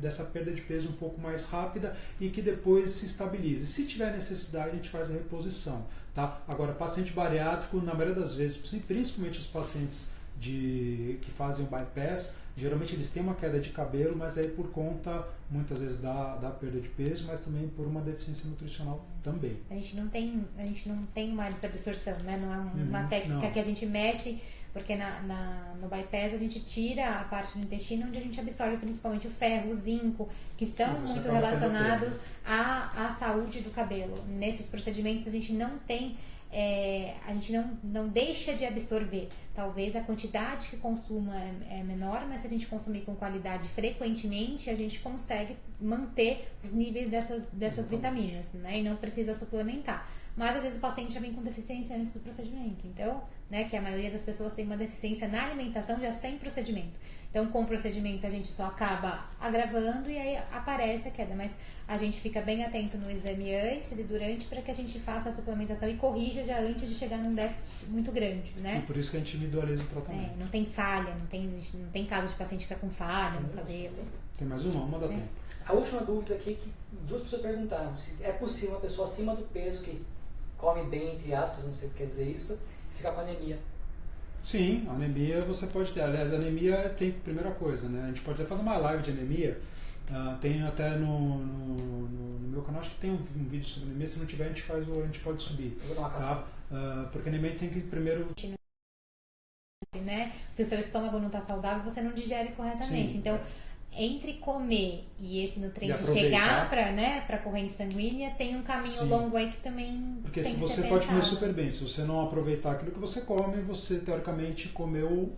dessa perda de peso um pouco mais rápida e que depois se estabilize. Se tiver necessidade, a gente faz a reposição. Tá? Agora, paciente bariátrico, na maioria das vezes, principalmente os pacientes que fazem o bypass, geralmente eles têm uma queda de cabelo, mas aí por conta, muitas vezes, da perda de peso, mas também por uma deficiência nutricional também. A gente não tem uma desabsorção, né? Não é uma técnica que a gente mexe, porque no bypass a gente tira a parte do intestino onde a gente absorve principalmente o ferro, o zinco, que estão muito relacionados à saúde do cabelo. Nesses procedimentos a gente não tem... a gente não deixa de absorver. Talvez a quantidade que consuma é menor, mas se a gente consumir com qualidade frequentemente, a gente consegue manter os níveis dessas vitaminas, né? E não precisa suplementar. Mas às vezes o paciente já vem com deficiência antes do procedimento. Então, né, que a maioria das pessoas tem uma deficiência na alimentação já sem procedimento. Então, com o procedimento a gente só acaba agravando e aí aparece a queda. Mas a gente fica bem atento no exame antes e durante para que a gente faça a suplementação e corrija já antes de chegar num déficit muito grande, né? E por isso que a gente individualiza o tratamento. Não tem falha, não tem caso de paciente ficar com falha no cabelo. Tem mais uma dá tempo. A última dúvida aqui que 2 pessoas perguntaram se é possível uma pessoa acima do peso que come bem, entre aspas, não sei o que quer dizer isso, ficar com anemia. Sim, anemia você pode ter. Aliás, anemia tem primeira coisa, né? A gente pode até fazer uma live de anemia. Tem até no meu canal, acho que tem um vídeo sobre anemia. Se não tiver, a gente pode subir. Eu vou dar uma caçada. Porque anemia tem que primeiro... Né? Se o seu estômago não está saudável, você não digere corretamente. Sim, então, entre comer e esse nutriente chegar para a corrente sanguínea, tem um caminho longo aí que também porque tem se que você ser pode pensado. comer super bem, se você não aproveitar aquilo que você come, você teoricamente comeu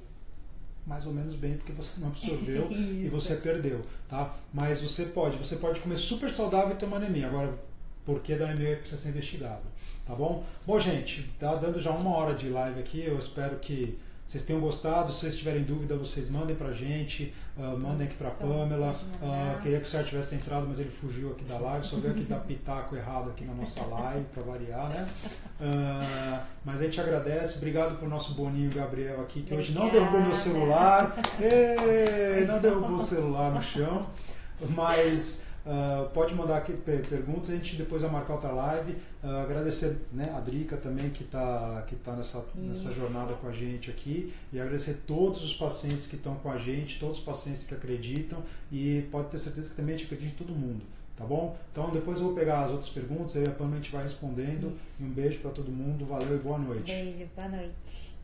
mais ou menos bem porque você não absorveu e você perdeu, tá? Mas você pode comer super saudável e ter uma anemia. Agora, por que da anemia precisa ser investigado, tá bom? Bom, gente, tá dando já 1 hora de live aqui, eu espero que vocês tenham gostado. Se vocês tiverem dúvida, vocês mandem pra gente, mandem aqui pra Pamela. Queria que o senhor tivesse entrado, mas ele fugiu aqui da live, só veio aqui dar pitaco errado aqui na nossa live, pra variar, né? Mas a gente agradece, obrigado pro nosso Boninho Gabriel aqui, que hoje não derrubou meu celular, não derrubou o celular no chão, mas pode mandar aqui perguntas, a gente depois vai marcar outra live. Agradecer, né, a Drica também que tá nessa jornada com a gente aqui, e agradecer todos os pacientes que estão com a gente, todos os pacientes que acreditam, e pode ter certeza que também a gente acredita em todo mundo. Tá bom? Então depois eu vou pegar as outras perguntas, aí a Pamela a gente vai respondendo. E um beijo para todo mundo, valeu e boa noite. Beijo, boa noite.